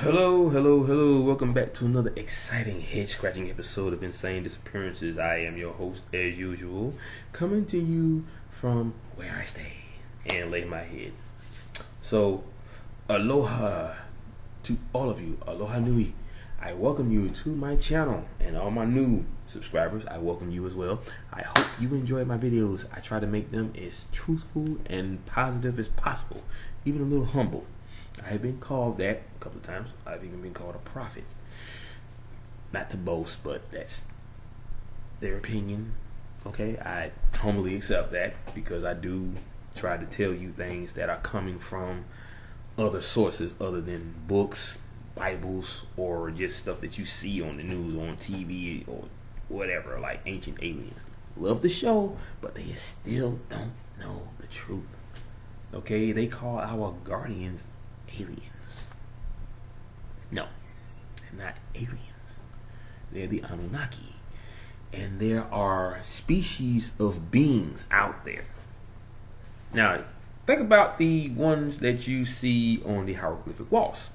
Hello, hello, hello. Welcome back to another exciting head-scratching episode of Insane Disappearances. I am your host, as usual, coming to you from where I stay and lay my head. So, aloha to all of you. Aloha nui. I welcome you to my channel, and all my new subscribers, I welcome you as well. I hope you enjoy my videos. I try to make them as truthful and positive as possible, even a little humble. I have been called that a couple of times. I've even been called a prophet. Not to boast, but that's their opinion. Okay, I humbly accept that because I do try to tell you things that are coming from other sources other than books, Bibles, or just stuff that you see on the news, on TV, or whatever, like ancient aliens. Love the show, but they still don't know the truth. Okay, they call our guardians aliens. No, they're not aliens. They're the Anunnaki. And there are species of beings out there. Now, think about the ones that you see on the hieroglyphic walls.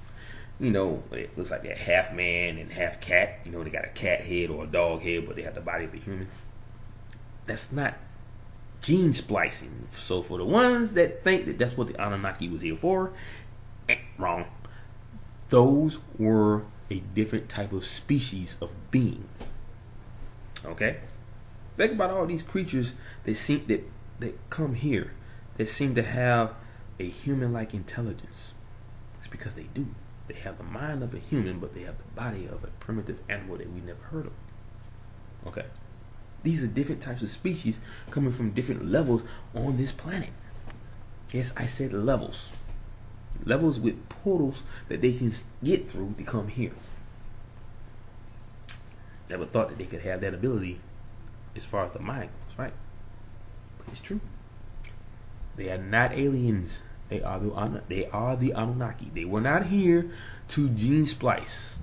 You know, it looks like they're half man and half cat. You know, they got a cat head or a dog head, but they have the body of a human. That's not gene splicing. So for the ones that think that that's what the Anunnaki was here for, wrong. Those were a different type of species of being. Okay? Think about all these creatures that come here that seem to have a human-like intelligence. It's because they do. They have the mind of a human, but they have the body of a primitive animal that we never heard of. Okay? These are different types of species coming from different levels on this planet. Yes, I said levels. Levels with portals that they can get through to come here. Never thought that they could have that ability as far as the mind goes, right? But it's true. They are not aliens. They are the Anunnaki. They were not here to gene splice.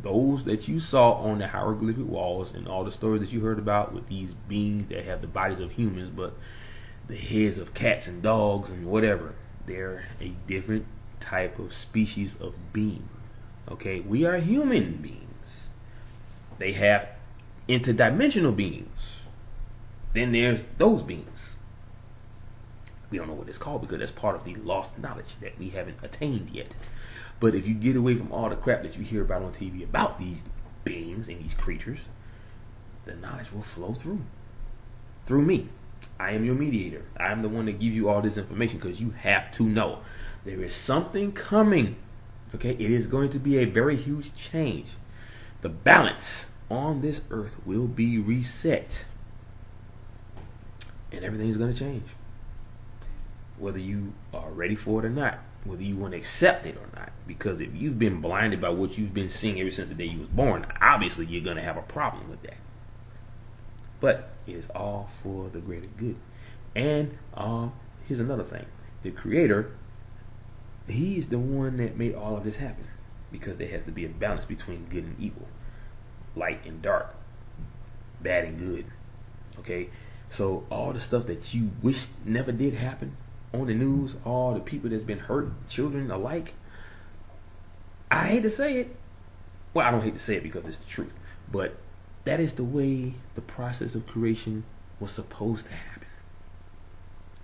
Those that you saw on the hieroglyphic walls and all the stories that you heard about with these beings that have the bodies of humans but the heads of cats and dogs and whatever, they're a different type of species of being. Okay, we are human beings. They have interdimensional beings. Then there's those beings. We don't know what it's called because that's part of the lost knowledge that we haven't attained yet. But if you get away from all the crap that you hear about on TV about these beings and these creatures, the knowledge will flow through me. I am your mediator. I am the one that gives you all this information because you have to know there is something coming. Okay, it is going to be a very huge change. The balance on this earth will be reset, and everything is going to change. Whether you are ready for it or not, whether you want to accept it or not, because if you've been blinded by what you've been seeing ever since the day you was born, obviously you're going to have a problem with that. But it is all for the greater good. And here's another thing. The Creator, He's the one that made all of this happen. Because there has to be a balance between good and evil. Light and dark. Bad and good. Okay? So all the stuff that you wish never did happen on the news, all the people that's been hurt, children alike, I hate to say it. Well, I don't hate to say it because it's the truth. But that is the way the process of creation was supposed to happen.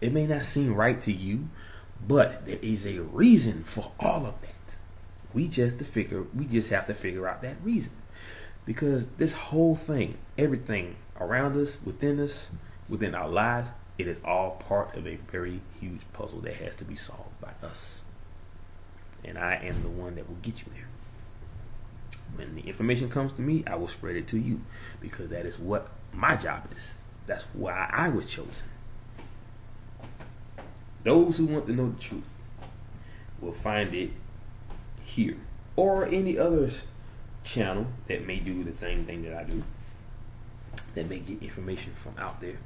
It may not seem right to you, but there is a reason for all of that. We just have to figure out that reason. Because this whole thing, everything around us, within our lives, it is all part of a very huge puzzle that has to be solved by us. And I am the one that will get you there. When the information comes to me, I will spread it to you because that is what my job is. That's why I was chosen. Those who want to know the truth will find it here or any other channel that may do the same thing that I do, that may get information from out there.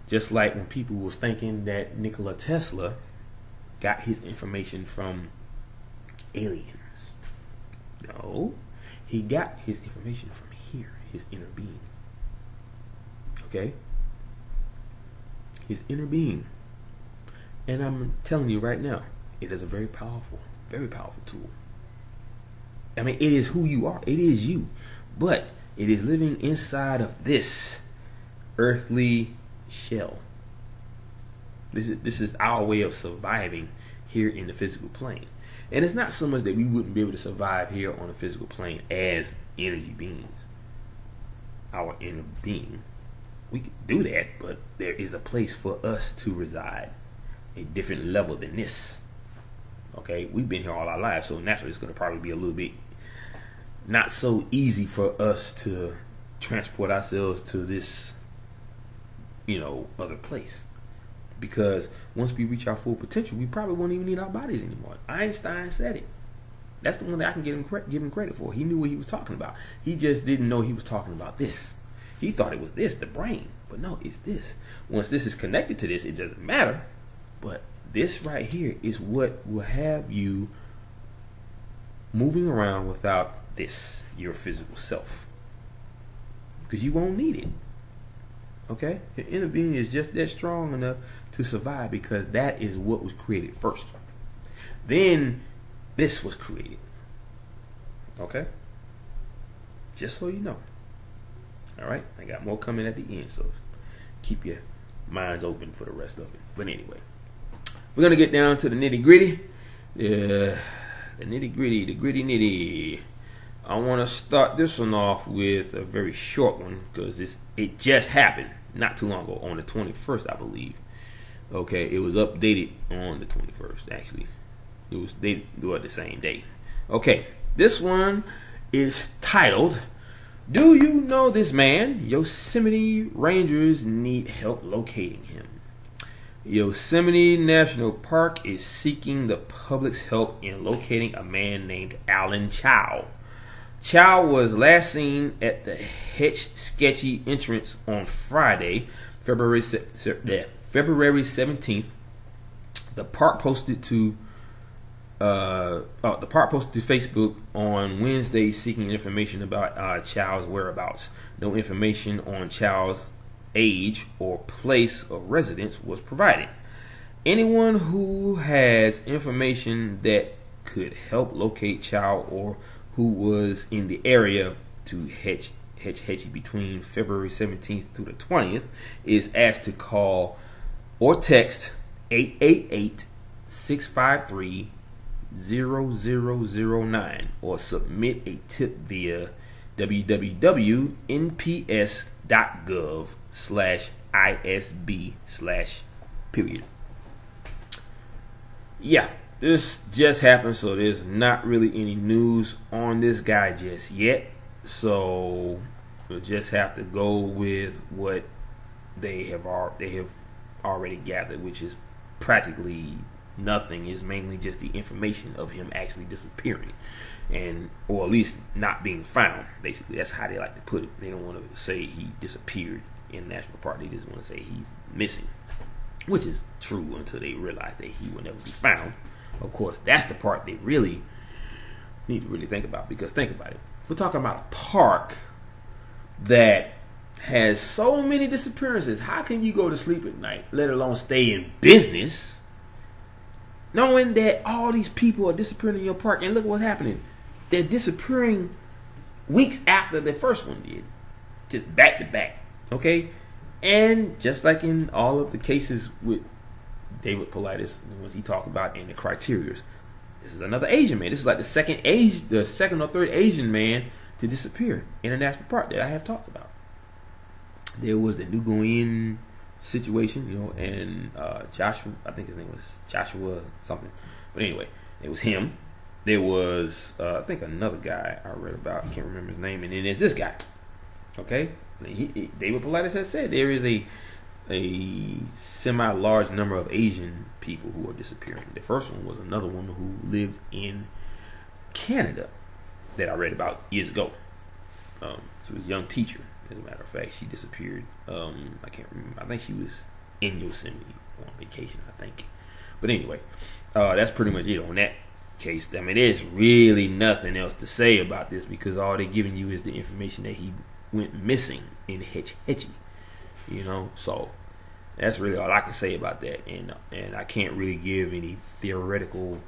Just like when people was thinking that Nikola Tesla got his information from aliens. No. He got his information from here, his inner being. Okay? His inner being. And I'm telling you right now, it is a very powerful tool. I mean, it is who you are. It is you. But it is living inside of this earthly shell. This is our way of surviving here in the physical plane. And it's not so much that we wouldn't be able to survive here on the physical plane as energy beings. Our inner being. We could do that, but there is a place for us to reside. A different level than this. Okay? We've been here all our lives, so naturally it's going to probably be a little bit not so easy for us to transport ourselves to this, other place. Because once we reach our full potential, we probably won't even need our bodies anymore. Einstein said it. That's the one that I can give him credit for. He knew what he was talking about. He just didn't know he was talking about this. He thought it was this, the brain. But no, it's this. Once this is connected to this, it doesn't matter. But this right here is what will have you moving around without this, your physical self. Because you won't need it. Okay? Your inner being is just that strong enough to survive because that is what was created first. Then this was created. Okay? Just so you know. Alright? I got more coming at the end, so keep your minds open for the rest of it. But anyway, we're going to get down to the nitty gritty. The nitty gritty, the gritty nitty. I want to start this one off with a very short one because it just happened not too long ago on the 21st, I believe. Okay, it was updated on the 21st, actually. They do it the same day. Okay, this one is titled, "Do you know this man? Yosemite Rangers need help locating him." Yosemite National Park is seeking the public's help in locating a man named Alen Chow. Chow was last seen at the Hetch Sketchy entrance on Friday, February 17th. The park posted to Facebook on Wednesday seeking information about Chow's whereabouts. No information on Chow's age or place of residence was provided. Anyone who has information that could help locate Chow or who was in the area to Hetch between February 17th through the 20th is asked to call or text 888-653-0009 or submit a tip via www.nps.gov/ISB/. Yeah, this just happened, so there's not really any news on this guy just yet. So we'll just have to go with what they have already gathered, which is practically nothing. Is mainly just the information of him actually disappearing, or at least not being found. Basically, that's how they like to put it. They don't want to say he disappeared in National Park. They just want to say he's missing, which is true until they realize that he will never be found. Of course, that's the part they really need to really think about, because think about it. We're talking about a park that has so many disappearances. How can you go to sleep at night, let alone stay in business, knowing that all these people are disappearing in your park? And look what's happening. They're disappearing weeks after the first one did. Just back to back. Okay? And just like in all of the cases with David Paulides, the ones he talked about in the criterias, this is another Asian man. This is like the second or third Asian man to disappear in a national park that I have talked about. There was the Nguyen situation, and Joshua, I think his name was Joshua something. But anyway, it was him. There was, I think, another guy I read about. I can't remember his name. And then there's this guy. Okay? So David Paulides has said there is a semi-large number of Asian people who are disappearing. The first one was another woman who lived in Canada that I read about years ago. She was a young teacher, as a matter of fact. She disappeared. I can't remember. I think she was in Yosemite on vacation, I think. But anyway, that's pretty much it on that case. I mean, there's really nothing else to say about this, because all they're giving you is the information that he went missing in Hetchy. So that's really all I can say about that, and I can't really give any theoretical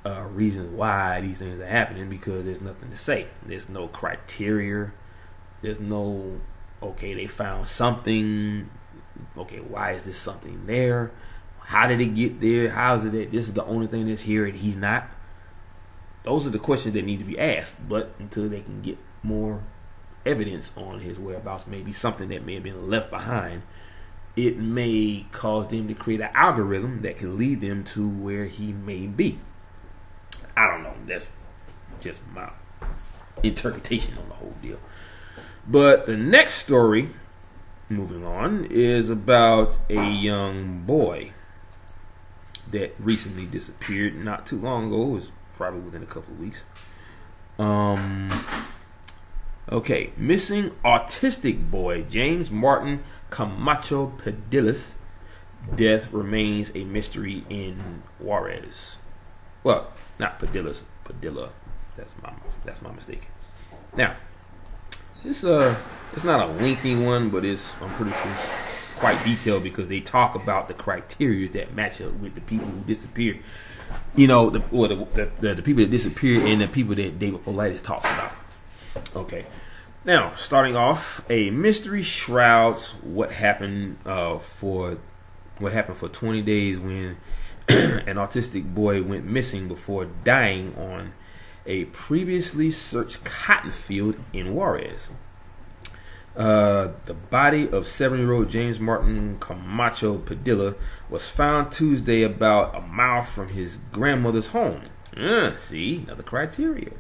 reasons why these things are happening, because there's nothing to say. There's no criteria. There's no, okay, they found something. Okay, why is this something there? How did it get there? How is it that this is the only thing that's here and he's not? Those are the questions that need to be asked. But until they can get more evidence on his whereabouts, maybe something that may have been left behind, it may cause them to create an algorithm that can lead them to where he may be. I don't know. That's just my interpretation on the whole deal. But the next story, moving on, is about a young boy that recently disappeared not too long ago. It was probably within a couple of weeks. Okay, missing autistic boy James Martin Camacho Padilla's death remains a mystery in Juarez. Well, not Padilla's, Padilla. That's my mistake. Now, it's not a lengthy one, but I'm pretty sure it's quite detailed, because they talk about the criteria that match up with the people who disappeared. You know, the people that disappeared and the people that David Paulides talks about. Okay. Now, starting off, a mystery shrouds what happened for 20 days when an autistic boy went missing before dying on a previously searched cotton field in Juarez. The body of 7-year-old James Martin Camacho Padilla was found Tuesday about a mile from his grandmother's home. See, another criteria.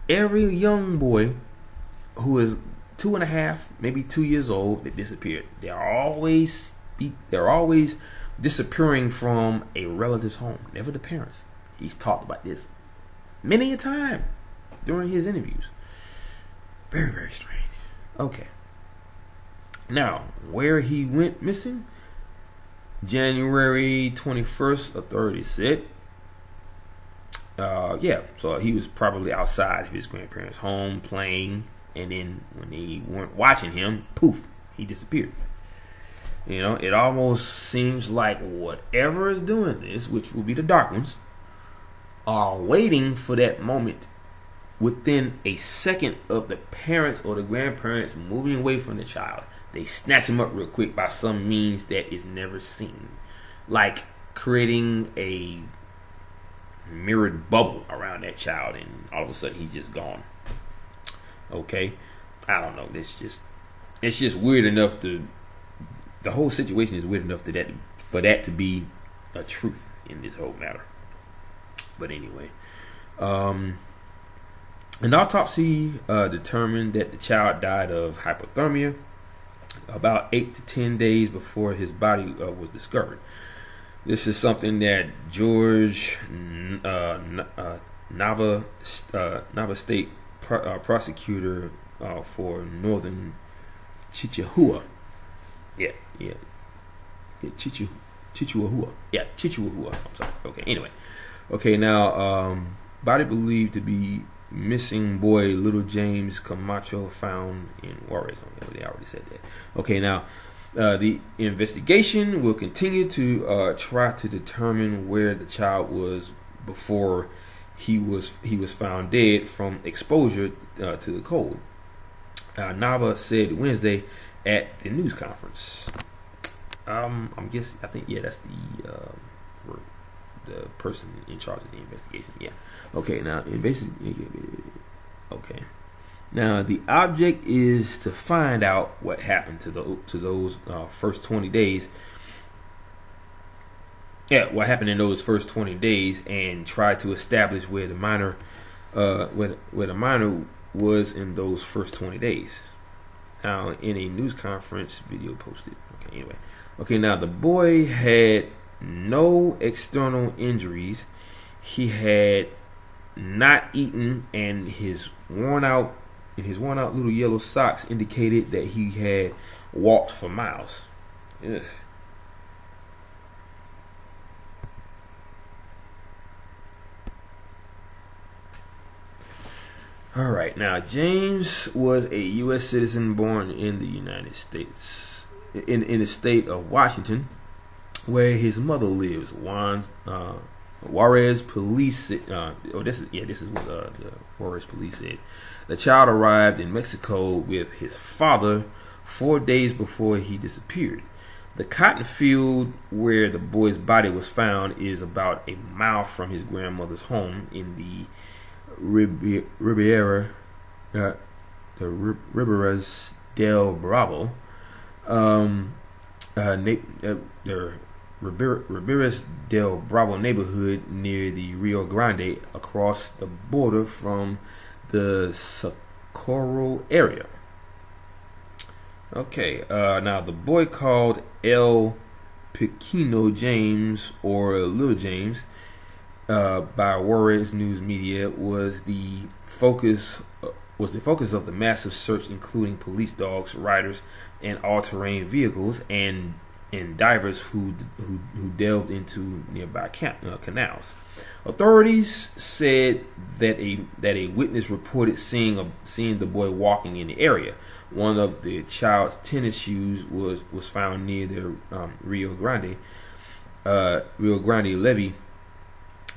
Every young boy who is 2.5, maybe 2 years old that disappeared, they're always disappearing from a relative's home, never the parents. He's talked about this many a time during his interviews. Very, very strange. Okay. Now, where he went missing? January 21st, authorities said. So he was probably outside of his grandparents' home playing, and then when they weren't watching him, poof, he disappeared. You know, it almost seems like whatever is doing this, which will be the dark ones, are waiting for that moment within a second of the parents or the grandparents moving away from the child. They snatch him up real quick by some means that is never seen, like creating a mirrored bubble around that child, and all of a sudden he's just gone. Okay, I don't know. It's just weird enough to. The whole situation is weird enough for that to be a truth in this whole matter. But anyway, an autopsy determined that the child died of hypothermia about 8 to 10 days before his body was discovered. This is something that George Nava State prosecutor for Northern Chihuahua. Chihuahua. I'm sorry. Okay. Anyway. Okay. Now, body believed to be missing boy little James Camacho found in Juarez. Okay, they already said that. Okay. Now, the investigation will continue to try to determine where the child was before he was found dead from exposure to the cold. Nava said Wednesday at the news conference. I think that's the person in charge of the investigation. Yeah. Okay. Now, Okay. Now, the object is to find out what happened to those first 20 days. Yeah, what happened in those first 20 days, and try to establish where the minor was in those first 20 days. Now, in a news conference video posted. Okay, anyway. Okay, now the boy had no external injuries. He had not eaten, and his worn out little yellow socks indicated that he had walked for miles. Ugh. All right, now James was a U.S. citizen born in the United States, in the state of Washington, where his mother lives. Juarez police said, this is what the Juarez police said. The child arrived in Mexico with his father 4 days before he disappeared. The cotton field where the boy's body was found is about a mile from his grandmother's home in the Riberas del Bravo. The Riberas del Bravo neighborhood near the Rio Grande across the border from the Socorro area. Okay, now the boy called El Pequeño James or Little James by Juarez News Media was the focus of the massive search, including police dogs, riders, and all-terrain vehicles and divers who delved into nearby canals. Authorities said that a witness reported seeing the boy walking in the area. One of the child's tennis shoes was found near the Rio Grande levee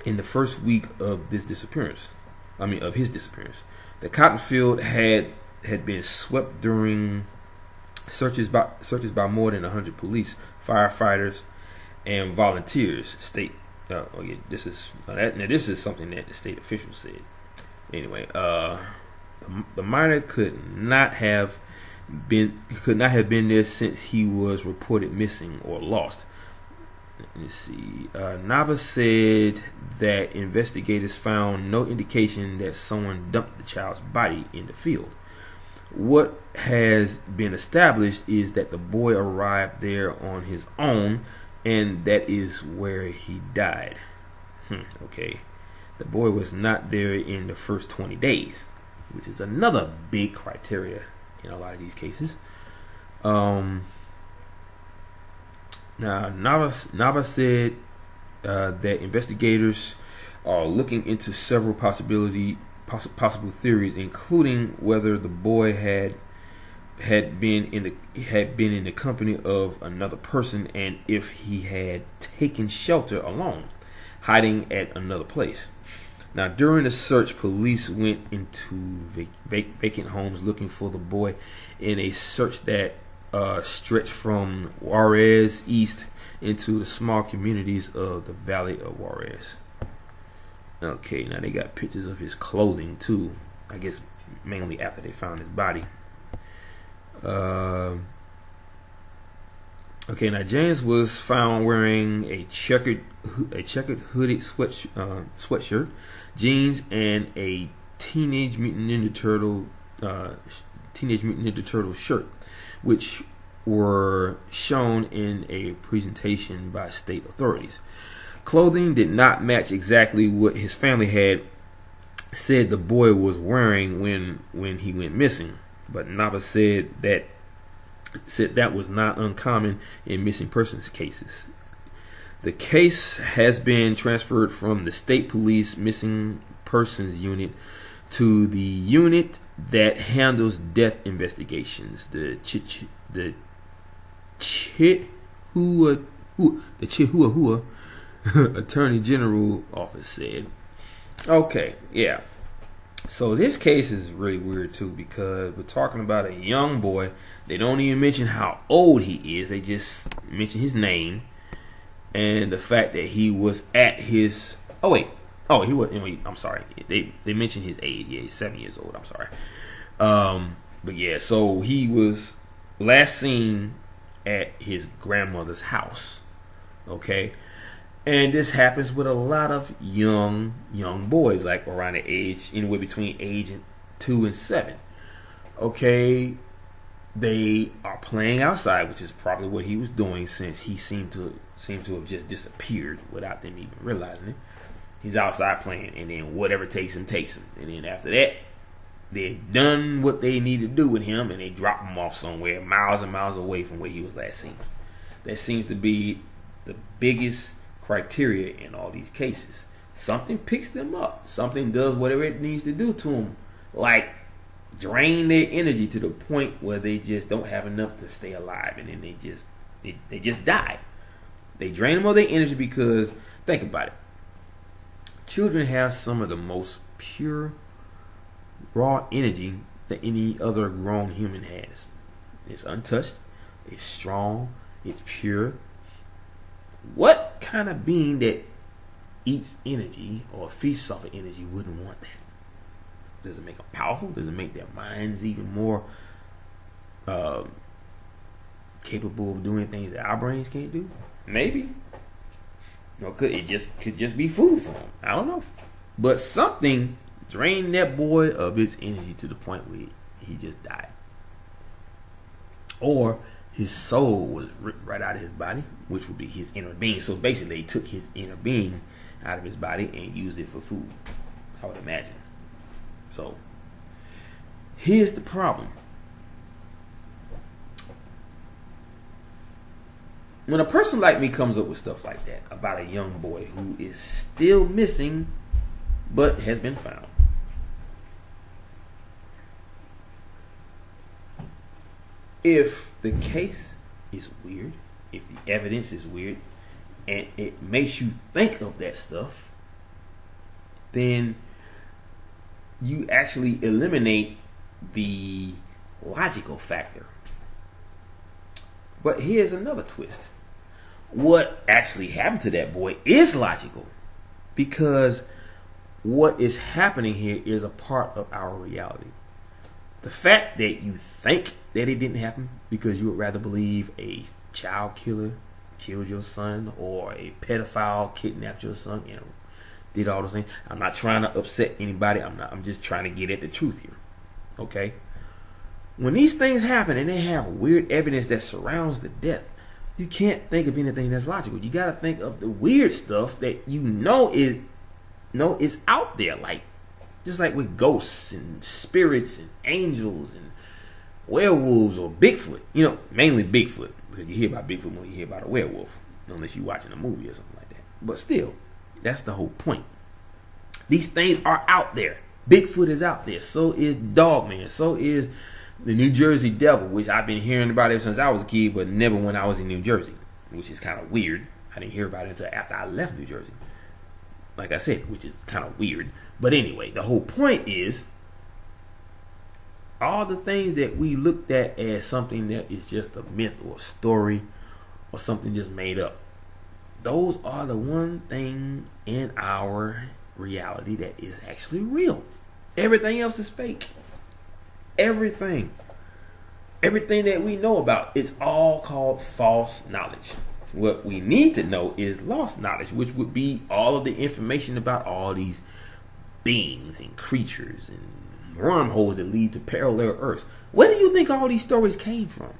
in the first week of his disappearance. The cotton field had been swept during searches by more than 100 police, firefighters, and volunteers. This is something that the state officials said. Anyway, the minor could not have been there since he was reported missing or lost. Let's see. Nava said that investigators found no indication that someone dumped the child's body in the field. What has been established is that the boy arrived there on his own, and that is where he died. Okay. The boy was not there in the first 20 days, which is another big criteria in a lot of these cases. Now, Nava said that investigators are looking into several possible theories, including whether the boy had been in the company of another person, and if he had taken shelter alone, hiding at another place. Now, during the search, police went into vacant homes looking for the boy in a search that stretched from Juarez east into the small communities of the Valley of Juarez. Okay, now they got pictures of his clothing too. I guess mainly after they found his body. Okay, now James was found wearing a checkered hooded sweatshirt, jeans, and a Teenage Mutant Ninja Turtle shirt, which were shown in a presentation by state authorities. Clothing did not match exactly what his family had said the boy was wearing when he went missing, but Nava said that was not uncommon in missing persons cases. The case has been transferred from the state police missing persons unit to the unit that handles death investigations, the Chihuahua Attorney General Office said. Okay, yeah. So this case is really weird too, because we're talking about a young boy. They don't even mention how old he is. They just mention his name and the fact that he was at his. I'm sorry. They mentioned his age. Yeah, he's 7 years old. I'm sorry. But yeah, so he was last seen at his grandmother's house. Okay. And this happens with a lot of young boys, like around the age, anywhere between age 2 and 7. Okay, they are playing outside, which is probably what he was doing, since he seemed to have just disappeared without them even realizing it. He's outside playing, and then whatever takes him. And then after that, they've done what they need to do with him, and they drop him off somewhere miles and miles away from where he was last seen. That seems to be the biggest criteria in all these cases. Something picks them up. Something does whatever it needs to do to them, like drain their energy to the point where they just don't have enough to stay alive, and then they just die. They drain them of their energy because, think about it, Children have some of the most pure, raw energy that any other grown human has. It's untouched, it's strong, it's pure. What kind of being that eats energy or feasts off of energy wouldn't want that? Does it make them powerful? Does it make their minds even more capable of doing things that our brains can't do? Maybe. Or could just be food for them? I don't know. But something drained that boy of his energy to the point where he just died. Or his soul was ripped right out of his body, which would be his inner being. So basically, they took his inner being out of his body and used it for food, I would imagine. So, here's the problem. When a person like me comes up with stuff like that about a young boy who is still missing but has been found, if the case is weird, if the evidence is weird, and it makes you think of that stuff, then you actually eliminate the logical factor. But here's another twist. What actually happened to that boy is logical, because what is happening here is a part of our reality. The fact that you think that it didn't happen because you would rather believe a child killer killed your son or a pedophile kidnapped your son, did all those things. I'm not trying to upset anybody. I'm just trying to get at the truth here. Okay? When these things happen and they have weird evidence that surrounds the death, you can't think of anything that's logical. You got to think of the weird stuff that is out there, like just like with ghosts and spirits and angels and werewolves or Bigfoot. Mainly Bigfoot, because you hear about Bigfoot when you hear about a werewolf, unless you're watching a movie or something like that. But still, that's the whole point. These things are out there. Bigfoot is out there. So is Dogman. So is the New Jersey Devil, which I've been hearing about ever since I was a kid, but never when I was in New Jersey, which is kind of weird. I didn't hear about it until after I left New Jersey. Like I said, which is kind of weird. But anyway, the whole point is all the things that we looked at as something that is just a myth or a story or something just made up, those are the one thing in our reality that is actually real. Everything else is fake. Everything that we know about is all called false knowledge. What we need to know is lost knowledge, which would be all of the information about all these beings and creatures and wormholes that lead to parallel Earths. Where do you think all these stories came from?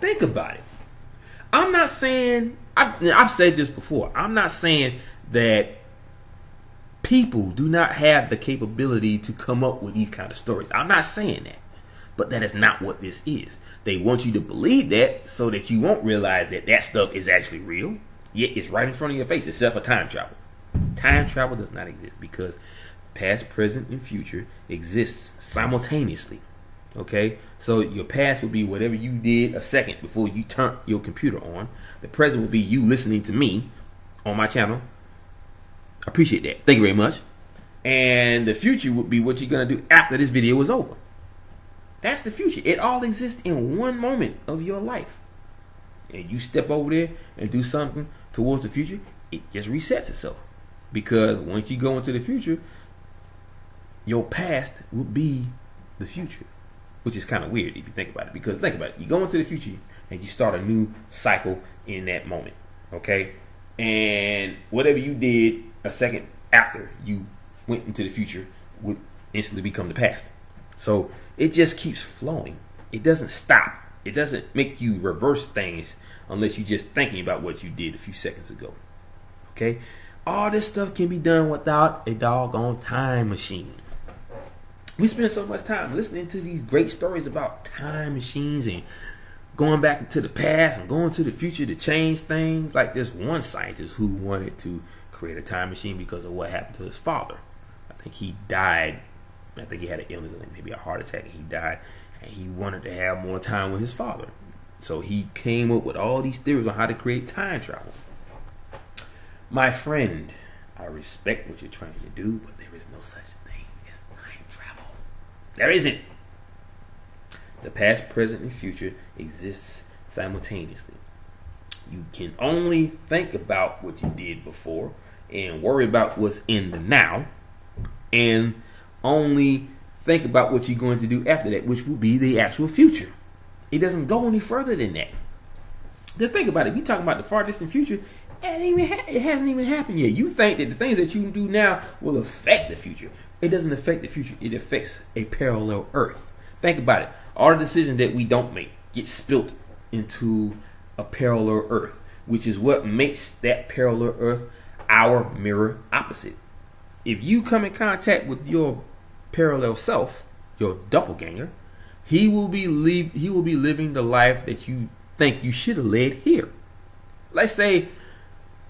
Think about it. I'm not saying, I've said this before, I'm not saying that people do not have the capability to come up with these kind of stories. I'm not saying that. But that is not what this is. They want you to believe that so that you won't realize that that stuff is actually real. Yet it's right in front of your face, except for time travel. Time travel does not exist because past, present, and future exists simultaneously. Okay? So your past will be whatever you did a second before you turned your computer on. The present will be you listening to me on my channel. I appreciate that. Thank you very much. And the future would be what you're going to do after this video is over. That's the future. It all exists in one moment of your life. And you step over there and do something towards the future, it just resets itself. Because once you go into the future, your past will be the future. Which is kind of weird if you think about it. Because think about it. You go into the future and you start a new cycle in that moment. Okay? And whatever you did a second after you went into the future would instantly become the past. So it just keeps flowing. It doesn't stop. It doesn't make you reverse things unless you're just thinking about what you did a few seconds ago. Okay? All this stuff can be done without a doggone time machine. We spend so much time listening to these great stories about time machines and going back into the past and going to the future to change things. Like this one scientist who wanted to create a time machine because of what happened to his father. I think he died. I think he had an illness, maybe a heart attack, and he died. And he wanted to have more time with his father. So he came up with all these theories on how to create time travel. My friend, I respect what you're trying to do, but there is no such thing as time travel. There isn't. The past, present, and future exists simultaneously. You can only think about what you did before and worry about what's in the now, and only think about what you're going to do after that, which will be the actual future. It doesn't go any further than that. Just think about it. If you're talking about the far distant future, it hasn't even happened yet. You think that the things that you do now will affect the future. It doesn't affect the future. It affects a parallel Earth. Think about it. All the decisions that we don't make get spilt into a parallel Earth, which is what makes that parallel Earth our mirror opposite. If you come in contact with your parallel self, your doppelganger, he will be living the life that you think you should have led here. Let's say,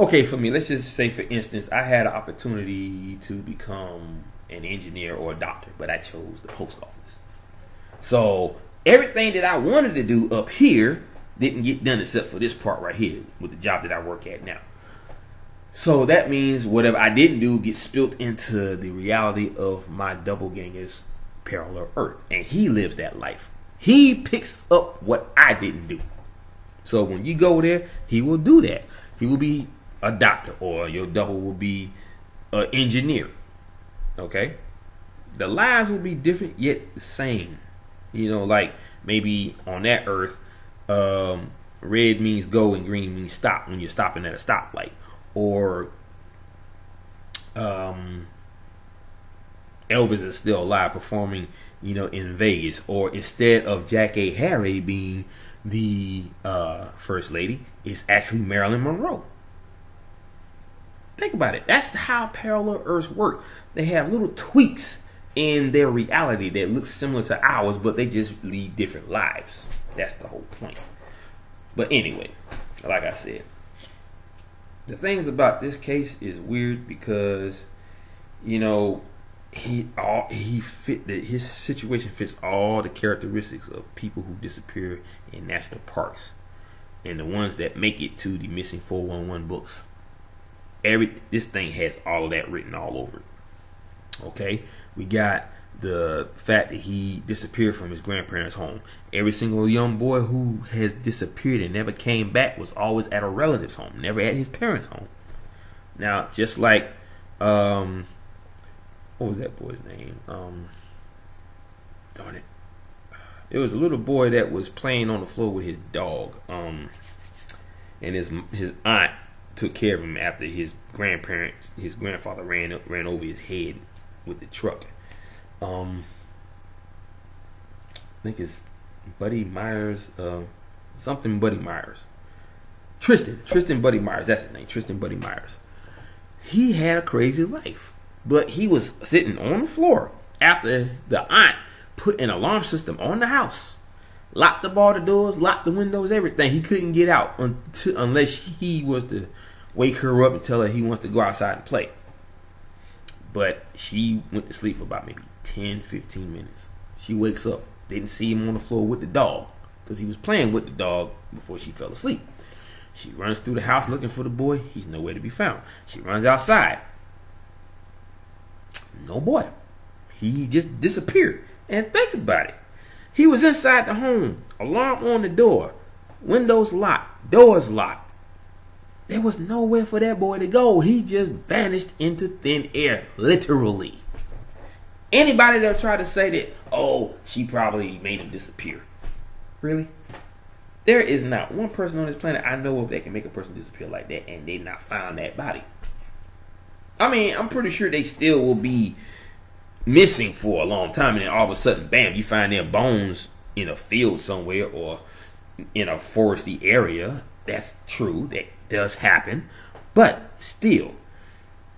okay, for me, let's just say, for instance, I had an opportunity to become an engineer or a doctor, but I chose the post office. So everything that I wanted to do up here didn't get done except for this part right here with the job that I work at now. So that means whatever I didn't do gets spilt into the reality of my doppelganger's parallel Earth, and he lives that life. He picks up what I didn't do. So when you go there, he will do that. He will be a doctor, or your double will be an engineer. Okay? The lives will be different yet the same. You know, like maybe on that Earth, red means go and green means stop when you're stopping at a stoplight. Or Elvis is still alive performing, you know, in Vegas. Or instead of Jackie Harry being the first lady, it's actually Marilyn Monroe. Think about it. That's how parallel Earths work. They have little tweaks in their reality that looks similar to ours, but they just lead different lives. That's the whole point. But anyway, like I said, the things about this case is weird because, you know, his situation fits all the characteristics of people who disappear in national parks and the ones that make it to the missing 411 books. This thing has all of that written all over it. Okay, we got the fact that he disappeared from his grandparents' home. Every single young boy who has disappeared and never came back was always at a relative's home, never at his parents' home. Now, just like what was that boy's name? Darn it. It was a little boy that was playing on the floor with his dog. And his aunt took care of him after his grandfather ran over his head with the truck. I think it's Buddy Myers, something Buddy Myers. Tristan Buddy Myers, that's his name, Tristan Buddy Myers. He had a crazy life, but he was sitting on the floor after the aunt put an alarm system on the house, locked up all the doors, locked the windows, everything. He couldn't get out unless he was to wake her up and tell her he wants to go outside and play. But she went to sleep for about maybe 10-15 minutes. She wakes up, didn't see him on the floor with the dog because he was playing with the dog before she fell asleep. She runs through the house looking for the boy. He's nowhere to be found. She runs outside. No boy. He just disappeared. And think about it. He was inside the home. Alarm on the door. Windows locked. Doors locked. There was nowhere for that boy to go. He just vanished into thin air. Literally. Anybody that'll try to say that, oh, she probably made him disappear. Really? There is not one person on this planet I know of that can make a person disappear like that and they not found that body. I mean, I'm pretty sure they still will be missing for a long time, and then all of a sudden, bam, you find their bones in a field somewhere or in a foresty area. That's true. That does happen. But still,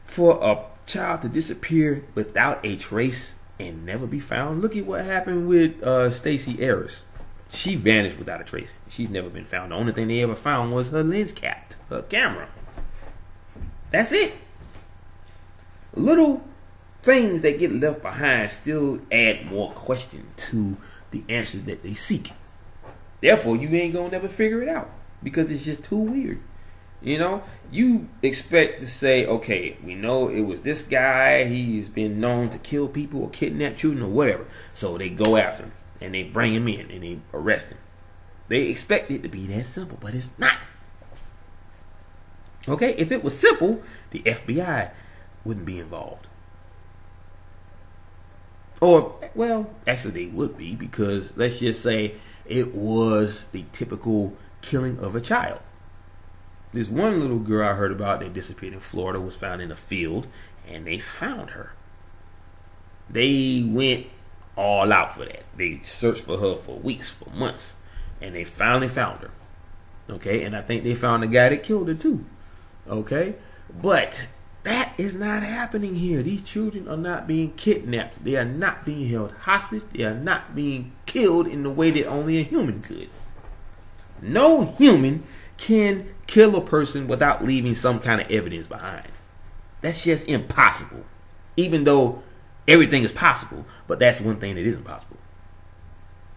for a child to disappear without a trace and never be found, look at what happened with Stacey Ayers. She vanished without a trace. She's never been found. The only thing they ever found was her lens cap, her camera. That's it. Little things that get left behind still add more question to the answers that they seek. Therefore, you ain't gonna never figure it out because it's just too weird. You know, you expect to say, okay, we know it was this guy. He's been known to kill people or kidnap children or whatever. So they go after him and they bring him in and they arrest him. They expect it to be that simple, but it's not. Okay, if it was simple, the FBI wouldn't be involved. Or, well, actually they would be, because let's just say it was the typical killing of a child. This one little girl I heard about that disappeared in Florida was found in a field, and they found her. They went all out for that. They searched for her for weeks, for months, and they finally found her. Okay, and I think they found the guy that killed her too. Okay, but that is not happening here. These children are not being kidnapped. They are not being held hostage. They are not being killed in the way that only a human could. No human can kill a person without leaving some kind of evidence behind. That's just impossible. Even though everything is possible, but that's one thing that isn't possible.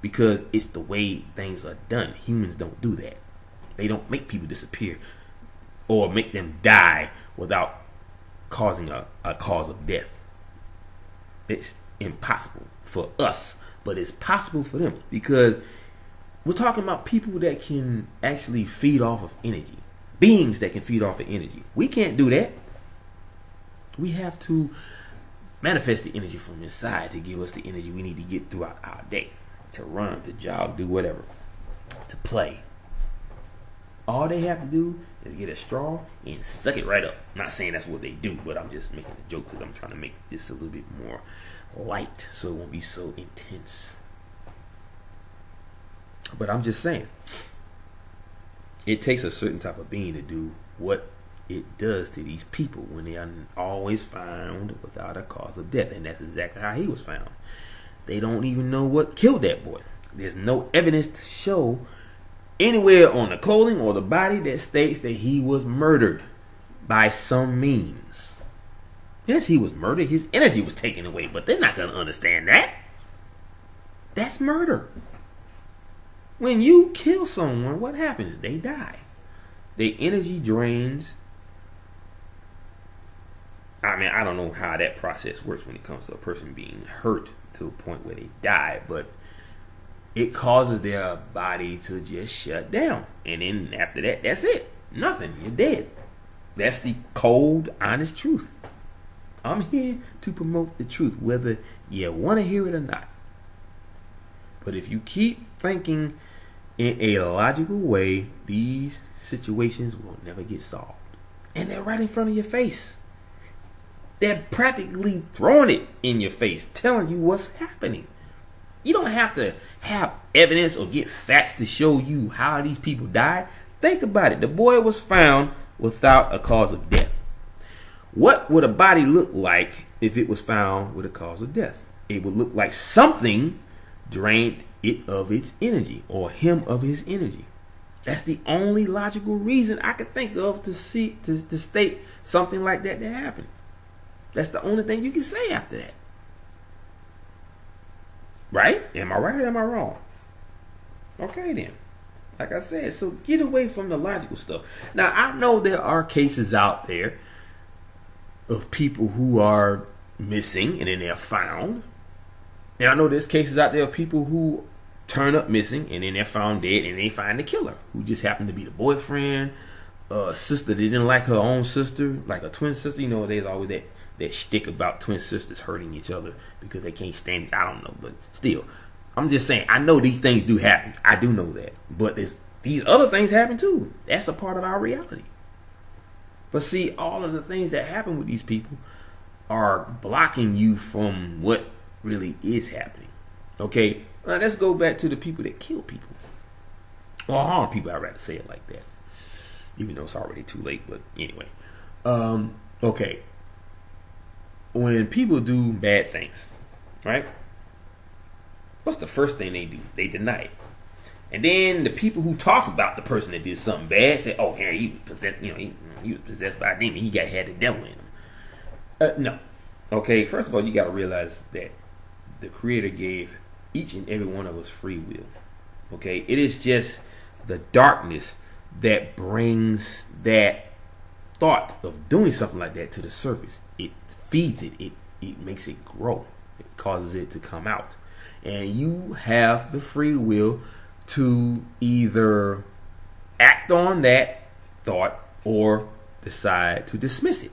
Because it's the way things are done. Humans don't do that. They don't make people disappear or make them die without causing a cause of death. It's impossible for us, but it's possible for them, because we're talking about people that can actually feed off of energy. Beings that can feed off of energy. We can't do that. We have to manifest the energy from inside to give us the energy we need to get throughout our day. To run, to jog, do whatever. To play. All they have to do is get a straw and suck it right up. I'm not saying that's what they do, but I'm just making a joke because I'm trying to make this a little bit more light so it won't be so intense. But I'm just saying, it takes a certain type of being to do what it does to these people when they are always found without a cause of death. And that's exactly how he was found. They don't even know what killed that boy. There's no evidence to show anywhere on the clothing or the body that states that he was murdered by some means. Yes, he was murdered. His energy was taken away, but they're not going to understand that. That's murder. When you kill someone, what happens? They die. Their energy drains. I mean, I don't know how that process works when it comes to a person being hurt to a point where they die, but it causes their body to just shut down. And then after that, that's it. Nothing. You're dead. That's the cold, honest truth. I'm here to promote the truth, whether you want to hear it or not. But if you keep thinking in a logical way, these situations will never get solved. And they're right in front of your face. They're practically throwing it in your face, telling you what's happening. You don't have to have evidence or get facts to show you how these people died. Think about it. The boy was found without a cause of death. What would a body look like if it was found with a cause of death? It would look like something drained it of its energy, or him of his energy. That's the only logical reason I could think of to state something like that happened. That's the only thing you can say after that. Right? Am I right or am I wrong? Okay then. Like I said, so get away from the logical stuff. Now, I know there are cases out there of people who are missing and then they're found. And I know there's cases out there of people who turn up missing and then they're found dead and they find the killer, who just happened to be the boyfriend, a sister that didn't like her own sister, like a twin sister. You know, there's always that shtick about twin sisters hurting each other because they can't stand it. I don't know, but still, I'm just saying, I know these things do happen. I do know that. But these other things happen too. That's a part of our reality. But see, all of the things that happen with these people are blocking you from what really is happening. Okay, now let's go back to the people that kill people. Or harm people, I'd rather say it like that. Even though it's already too late, but anyway. Okay. When people do bad things, right? What's the first thing they do? They deny it. And then the people who talk about the person that did something bad say, "Oh, here he possessed, he was possessed by a demon. He had the devil in him." No. Okay, first of all, you got to realize that the Creator gave each and every one of us free will. Okay, it is just the darkness that brings that thought of doing something like that to the surface. It feeds it. It makes it grow. It causes it to come out. And you have the free will to either act on that thought or decide to dismiss it.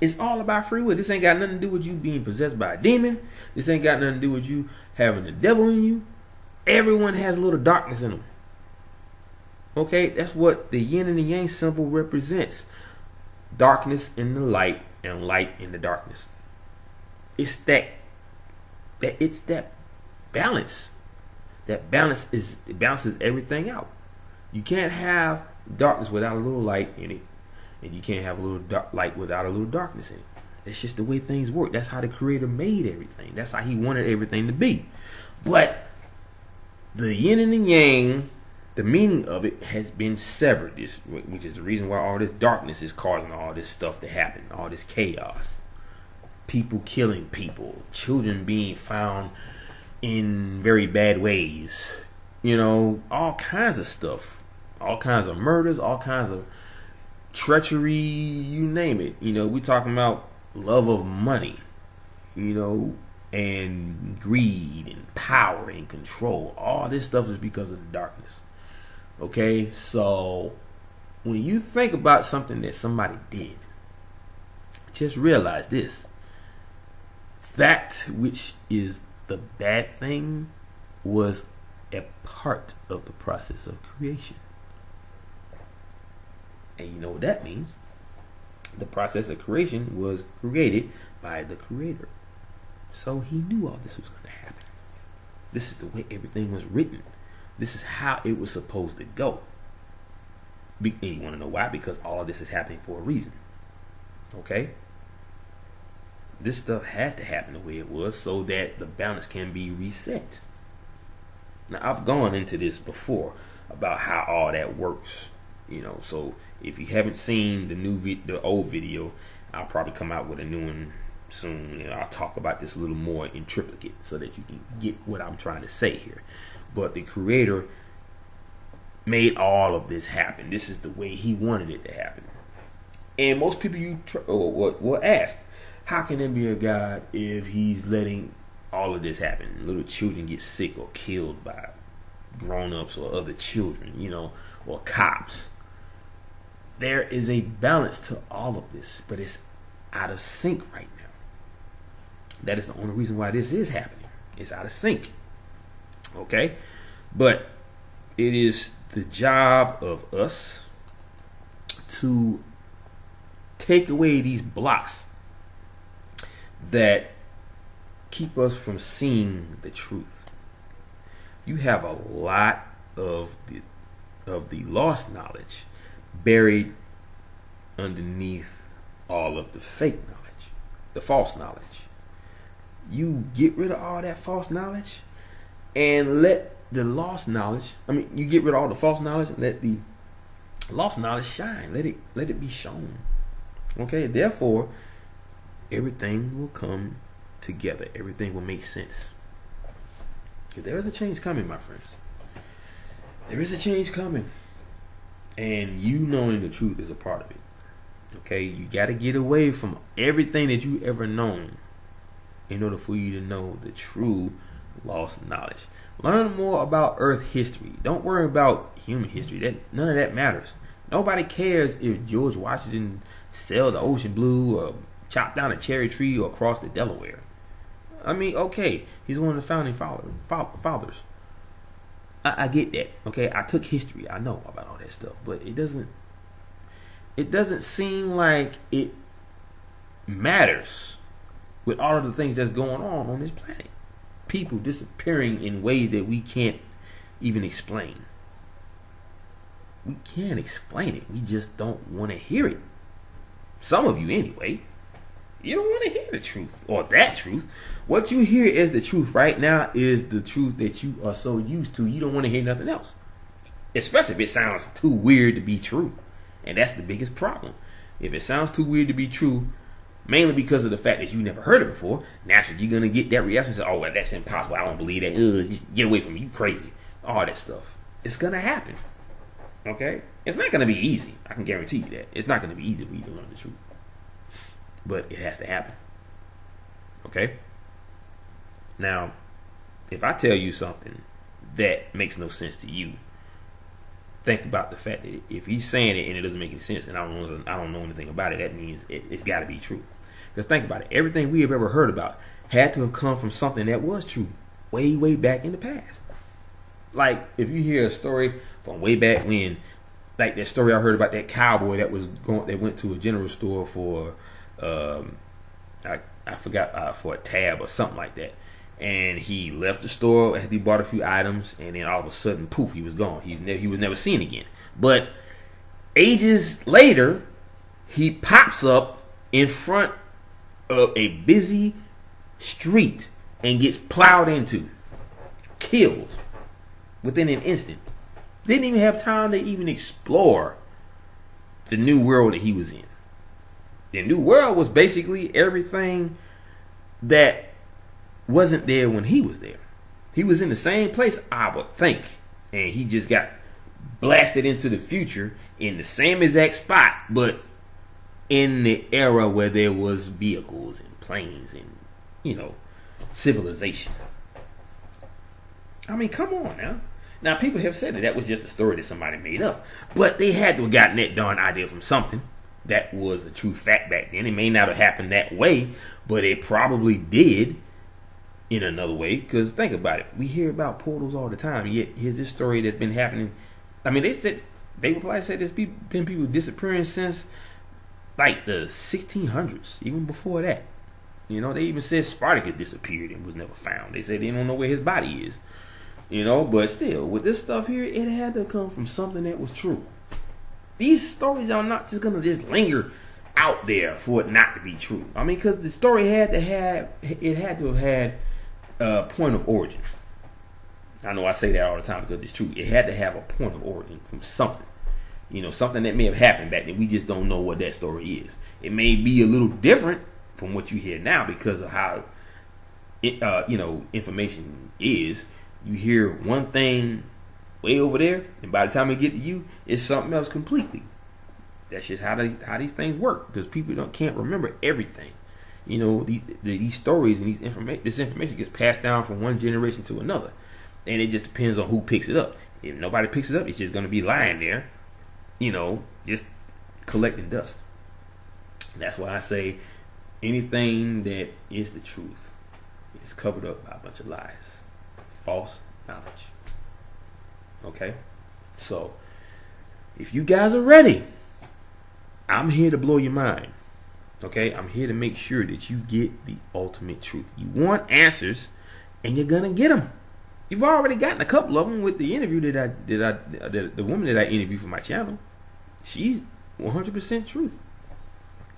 It's all about free will. This ain't got nothing to do with you being possessed by a demon. This ain't got nothing to do with you having the devil in you. Everyone has a little darkness in them. Okay, that's what the yin and the yang symbol represents. Darkness in the light and light in the darkness. It's that balance. That balance it balances everything out. You can't have darkness without a little light in it, and you can't have a little light without a little darkness in it. It's just the way things work. That's how the Creator made everything. That's how He wanted everything to be. But the yin and the yang, the meaning of it has been severed, which is the reason why all this darkness is causing all this stuff to happen, all this chaos. People killing people, children being found in very bad ways, all kinds of stuff, all kinds of murders, all kinds of treachery, you name it. We talking about love of money, and greed and power and control. All this stuff is because of the darkness. Okay, so when you think about something that somebody did, just realize this. That which is the bad thing was a part of the process of creation. And you know what that means? The process of creation was created by the Creator. So He knew all this was going to happen. This is the way everything was written. This is how it was supposed to go. And you want to know why? Because all of this is happening for a reason. Okay? This stuff had to happen the way it was so that the balance can be reset. Now, I've gone into this before about how all that works. So if you haven't seen the old video, I'll probably come out with a new one soon. I'll talk about this a little more in triplicate so that you can get what I'm trying to say here. But the Creator made all of this happen. This is the way He wanted it to happen. And most people will ask, how can there be a God if He's letting all of this happen? Little children get sick or killed by grown-ups or other children, or cops. There is a balance to all of this, but it's out of sync right now. That is the only reason why this is happening. It's out of sync. Okay? But it is the job of us to take away these blocks that keep us from seeing the truth. You have a lot of the lost knowledge buried underneath all of the fake knowledge, the false knowledge. You get rid of all that false knowledge and let the lost knowledge, you get rid of all the false knowledge and let the lost knowledge shine. Let it be shown. Okay, therefore, everything will come together. Everything will make sense. Because there is a change coming, my friends. There is a change coming. And you knowing the truth is a part of it. Okay, you got to get away from everything that you ever known in order for you to know the true lost knowledge. Learn more about Earth history. Don't worry about human history. None of that matters. Nobody cares if George Washington sailed the ocean blue or chopped down a cherry tree or crossed the Delaware. Okay, he's one of the founding fathers. I get that. Okay, I took history. I know about all that stuff, but it doesn't seem like it matters with all of the things that's going on this planet. People disappearing in ways that we can't even explain. We can't explain it. We just don't want to hear it. Some of you anyway. You don't want to hear the truth or that truth. What you hear as the truth right now is the truth that you are so used to. You don't want to hear nothing else. Especially if it sounds too weird to be true. And that's the biggest problem. If it sounds too weird to be true, mainly because of the fact that you never heard it before, naturally you're going to get that reaction and say, oh, well, that's impossible. I don't believe that. Just get away from me. You crazy. All that stuff. It's going to happen. Okay? It's not going to be easy. I can guarantee you that. It's not going to be easy for you to learn the truth. But it has to happen. Okay? Now, if I tell you something that makes no sense to you, think about the fact that if he's saying it and it doesn't make any sense and I don't know anything about it, that means it's got to be true. Because think about it. Everything we have ever heard about had to have come from something that was true way, way back in the past. Like, if you hear a story from way back when, like that story I heard about that cowboy that went to a general store for, I forgot, for a tab or something like that. And he left the store after he bought a few items, and then all of a sudden, poof, he was gone. He was never seen again. But ages later, he pops up in front of a busy street and gets plowed into, killed within an instant. Didn't even have time to even explore the new world that he was in. The new world was basically everything that wasn't there when he was there. He was in the same place, I would think, and he just got blasted into the future in the same exact spot, but in the era where there was vehicles and planes and, civilization. I mean, come on now. Now, people have said that was just a story that somebody made up, but they had to have gotten that darn idea from something that was a true fact back then. It may not have happened that way, but it probably did in another way. Because think about it, we hear about portals all the time, yet here's this story that's been happening. I mean, they would probably say there's been people disappearing since like the 1600s, even before that. They even said Spartacus disappeared and was never found. They said they don't know where his body is. But still, with this stuff here, it had to come from something that was true. These stories are not just gonna just linger out there for it not to be true. I mean, because the story had to have had a point of origin. I know I say that all the time because it's true. It had to have a point of origin from something. Something that may have happened back then. We just don't know what that story is. It may be a little different from what you hear now because of how information is. You hear one thing way over there, and by the time it get to you, it's something else completely. That's just how these things work, because people can't remember everything. These stories and this information gets passed down from one generation to another, and it just depends on who picks it up. If nobody picks it up, it's just going to be lying there, just collecting dust. And that's why I say anything that is the truth is covered up by a bunch of lies, false knowledge. Okay, so if you guys are ready, I'm here to blow your mind. Okay, I'm here to make sure that you get the ultimate truth. You want answers, and you're gonna get them. You've already gotten a couple of them with the interview the woman that I interviewed for my channel. She's 100% truth.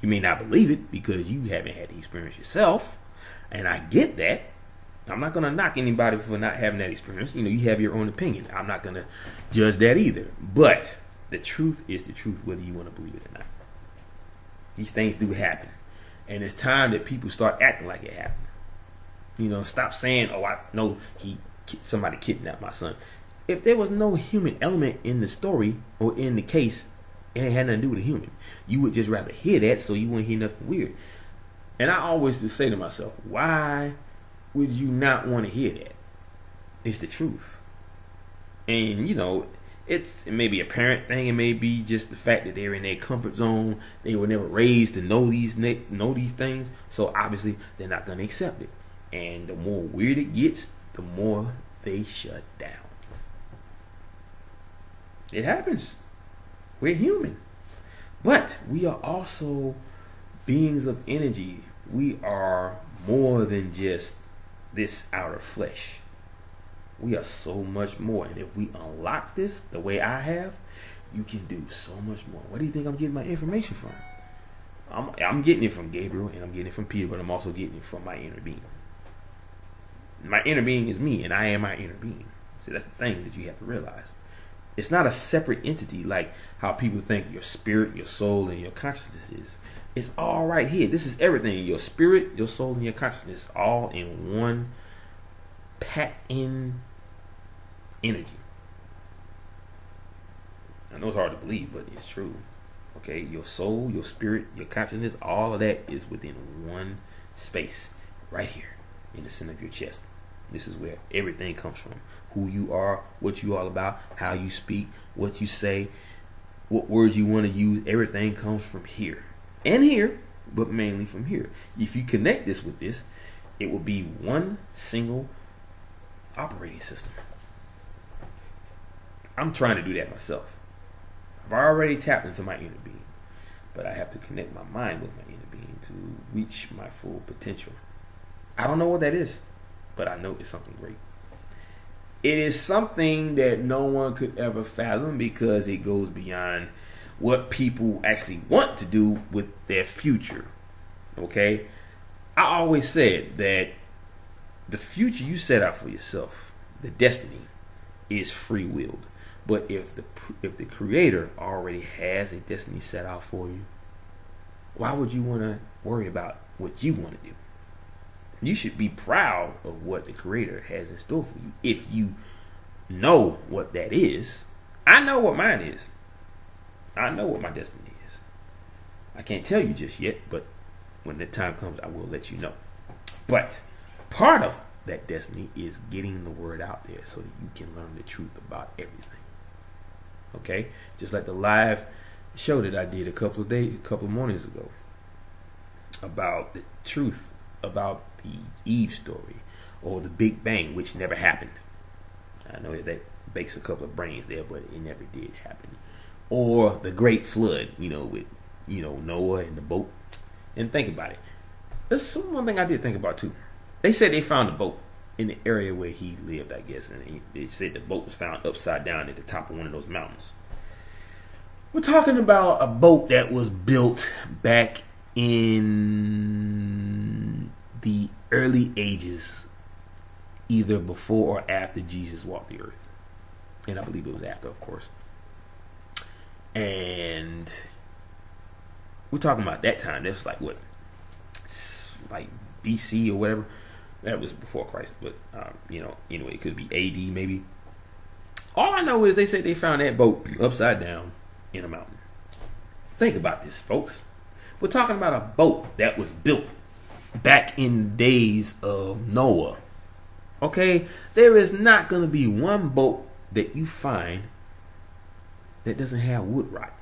You may not believe it because you haven't had the experience yourself, and I get that. I'm not gonna knock anybody for not having that experience. You have your own opinion. I'm not gonna judge that either. But the truth is the truth, whether you want to believe it or not. These things do happen, and it's time that people start acting like it happened. Stop saying, "Oh, I know somebody kidnapped my son." If there was no human element in the story or in the case, it had nothing to do with a human. You would just rather hear that, so you wouldn't hear nothing weird. And I always just say to myself, why would you not want to hear that? It's the truth. And it may be a parent thing. It may be just the fact that they're in their comfort zone. They were never raised to know these things, so obviously they're not going to accept it. And the more weird it gets, the more they shut down. It happens. We're human, but we are also beings of energy. We are more than just this outer flesh. We are so much more, and if we unlock this the way I have, you can do so much more. Where do you think I'm getting my information from? I'm getting it from Gabriel, and I'm getting it from Peter, but I'm also getting it from my inner being. My inner being is me, and I am my inner being. So that's the thing that you have to realize. It's not a separate entity like how people think your spirit, your soul, and your consciousness is. It's all right here. This is everything. Your spirit, your soul, and your consciousness all in one packed in energy. I know it's hard to believe, but it's true. Okay, your soul, your spirit, your consciousness, all of that is within one space, right here in the center of your chest. This is where everything comes from. Who you are, what you all about, how you speak, what you say, what words you want to use, everything comes from here. And here, but mainly from here. If you connect this with this, it will be one single operating system. I'm trying to do that myself. I've already tapped into my inner being, but I have to connect my mind with my inner being to reach my full potential. I don't know what that is, but I know it's something great. It is something that no one could ever fathom because it goes beyond what people actually want to do with their future. Okay? I always said that the future you set out for yourself, the destiny, is free-willed. But if the Creator already has a destiny set out for you, why would you want to worry about what you want to do? You should be proud of what the Creator has in store for you. If you know what that is, I know what mine is. I know what my destiny is. I can't tell you just yet, but when the time comes, I will let you know. But part of that destiny is getting the word out there so that you can learn the truth about everything. Okay? Just like the live show that I did a couple of mornings ago about the truth about the Eve story or the Big Bang, which never happened. I know that bakes a couple of brains there, but it never did happen. Or the Great Flood, with Noah and the boat. And think about it. There's one thing I did think about too. They said they found a boat in the area where he lived, I guess, and they said the boat was found upside down at the top of one of those mountains. We're talking about a boat that was built back in the early ages, either before or after Jesus walked the earth. And I believe it was after, of course. And we're talking about that time. That's like what? Like BC or whatever. That was before Christ, but anyway, it could be AD maybe. All I know is they said they found that boat upside down in a mountain. Think about this, folks. We're talking about a boat that was built back in the days of Noah. Okay, there is not going to be one boat that you find that doesn't have wood rot.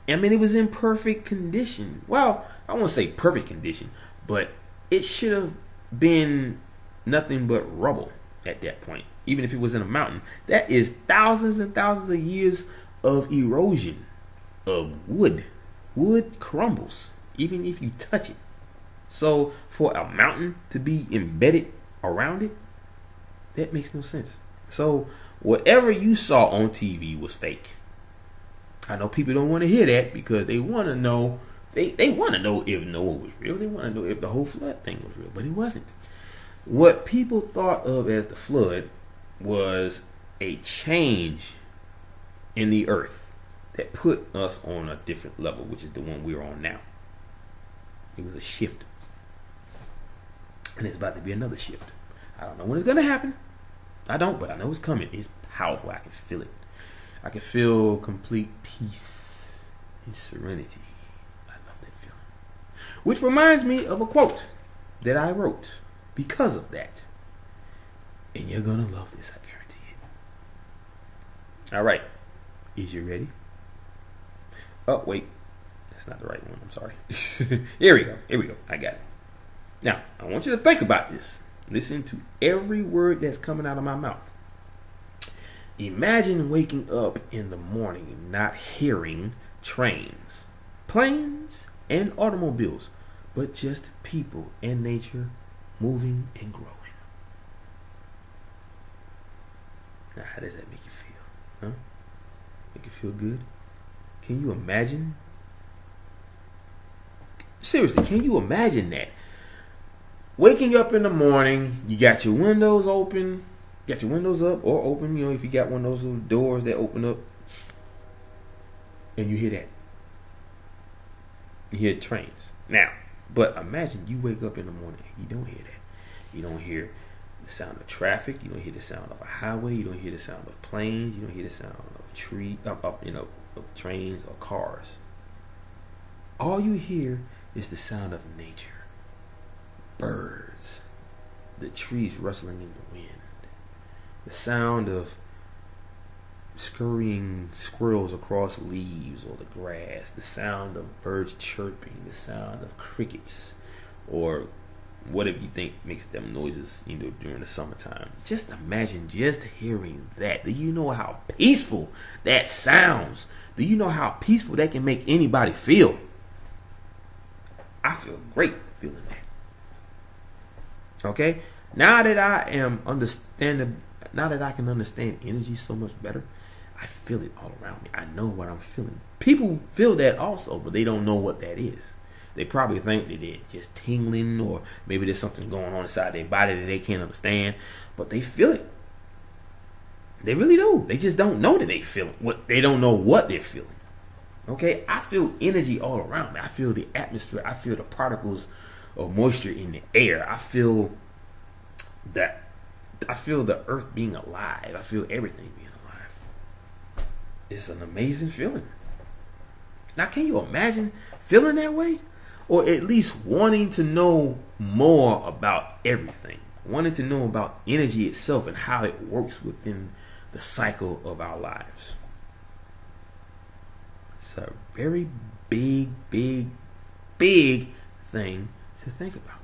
I mean, it was in perfect condition. Well, I won't say perfect condition, but it should have been nothing but rubble at that point, even if it was in a mountain. That is thousands and thousands of years of erosion of wood. Wood crumbles even if you touch it. So for a mountain to be embedded around it, that makes no sense. So whatever you saw on TV was fake. I know people don't want to hear that because they want to know. They want to know if Noah was real. They want to know if the whole flood thing was real, but it wasn't. What people thought of as the flood was a change in the earth that put us on a different level, which is the one we're on now. It was a shift. And it's about to be another shift. I don't know when it's going to happen. I don't, but I know it's coming. It's powerful. I can feel it. I can feel complete peace and serenity. Which reminds me of a quote that I wrote because of that. And you're going to love this, I guarantee it. All right. Is you ready? Oh, wait. That's not the right one. I'm sorry. Here we go. I got it. Now, I want you to think about this. Listen to every word that's coming out of my mouth. Imagine waking up in the morning and not hearing trains, planes, and automobiles, but just people and nature moving and growing. Now, how does that make you feel? Huh? Make you feel good? Can you imagine? Seriously, can you imagine that? Waking up in the morning, you got your windows open, got your windows up or open, if you got one of those little doors that open up, and you hear that. You hear trains. Now, but imagine you wake up in the morning and you don't hear that. You don't hear the sound of traffic. You don't hear the sound of a highway. You don't hear the sound of planes. You don't hear the sound of of trains or cars. All you hear is the sound of nature. Birds, the trees rustling in the wind, the sound of scurrying squirrels across leaves or the grass, the sound of birds chirping, the sound of crickets, or whatever you think makes them noises, during the summertime. Just imagine just hearing that. Do you know how peaceful that sounds? Do you know how peaceful that can make anybody feel? I feel great feeling that. Okay? Now that I can understand energy so much better, I feel it all around me. I know what I'm feeling. People feel that also, but they don't know what that is. They probably think that they're just tingling, or maybe there's something going on inside their body that they can't understand, but they feel it. They really do. They just don't know that they feel it. They don't know what they're feeling. Okay, I feel energy all around me. I feel the atmosphere. I feel the particles of moisture in the air. I feel that. I feel the earth being alive. I feel everything being alive. It's an amazing feeling. Now, can you imagine feeling that way? Or at least wanting to know more about everything. Wanting to know about energy itself and how it works within the cycle of our lives. It's a very big, big, big thing to think about.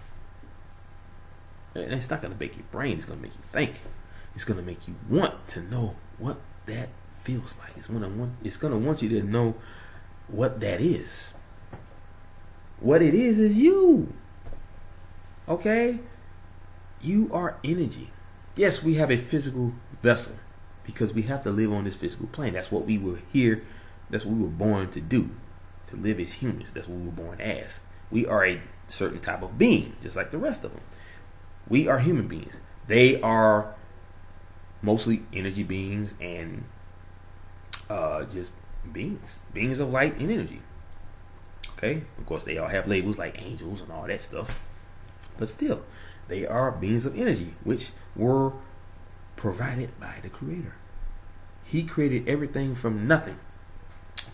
And it's not going to make your brain. It's going to make you think. It's going to make you want to know what that feels like. It's going to want you to know what that is. What it is you. Okay? You are energy. Yes, we have a physical vessel because we have to live on this physical plane. That's what we were here. That's what we were born to do. To live as humans. That's what we were born as. We are a certain type of being, just like the rest of them. We are human beings. They are mostly energy beings and just beings. Beings of light and energy. Okay? Of course, they all have labels like angels and all that stuff. But still, they are beings of energy, which were provided by the Creator. He created everything from nothing.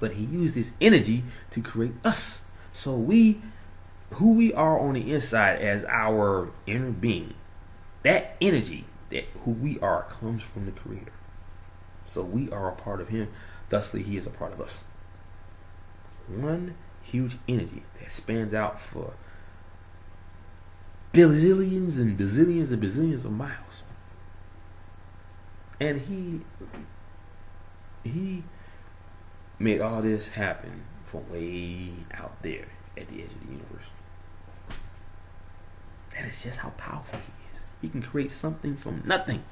But He used His energy to create us. So who we are on the inside as our inner being, that energy, that who we are, comes from the Creator. So we are a part of Him. Thusly, He is a part of us. One huge energy that spans out for bazillions and bazillions and bazillions of miles. And he made all this happen from way out there at the edge of the universe. That is just how powerful He is. He can create something from nothing,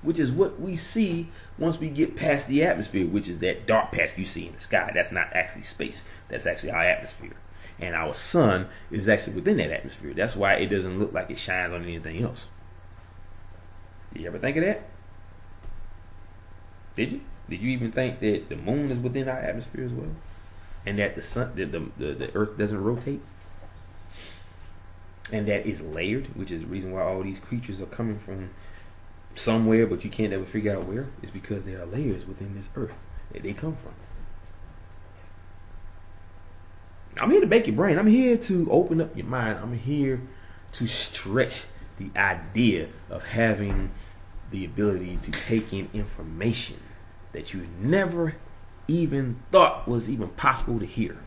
which is what we see once we get past the atmosphere, which is that dark patch you see in the sky. That's not actually space. That's actually our atmosphere. And our sun is actually within that atmosphere. That's why it doesn't look like it shines on anything else. Did you ever think of that? Did you? Did you even think that the moon is within our atmosphere as well? And that the sun, the earth doesn't rotate? And that it's layered, which is the reason why all these creatures are coming from somewhere, but you can't ever figure out where. It's because there are layers within this earth that they come from. I'm here to make your brain. I'm here to open up your mind. I'm here to stretch the idea of having the ability to take in information that you never even thought was even possible to hear.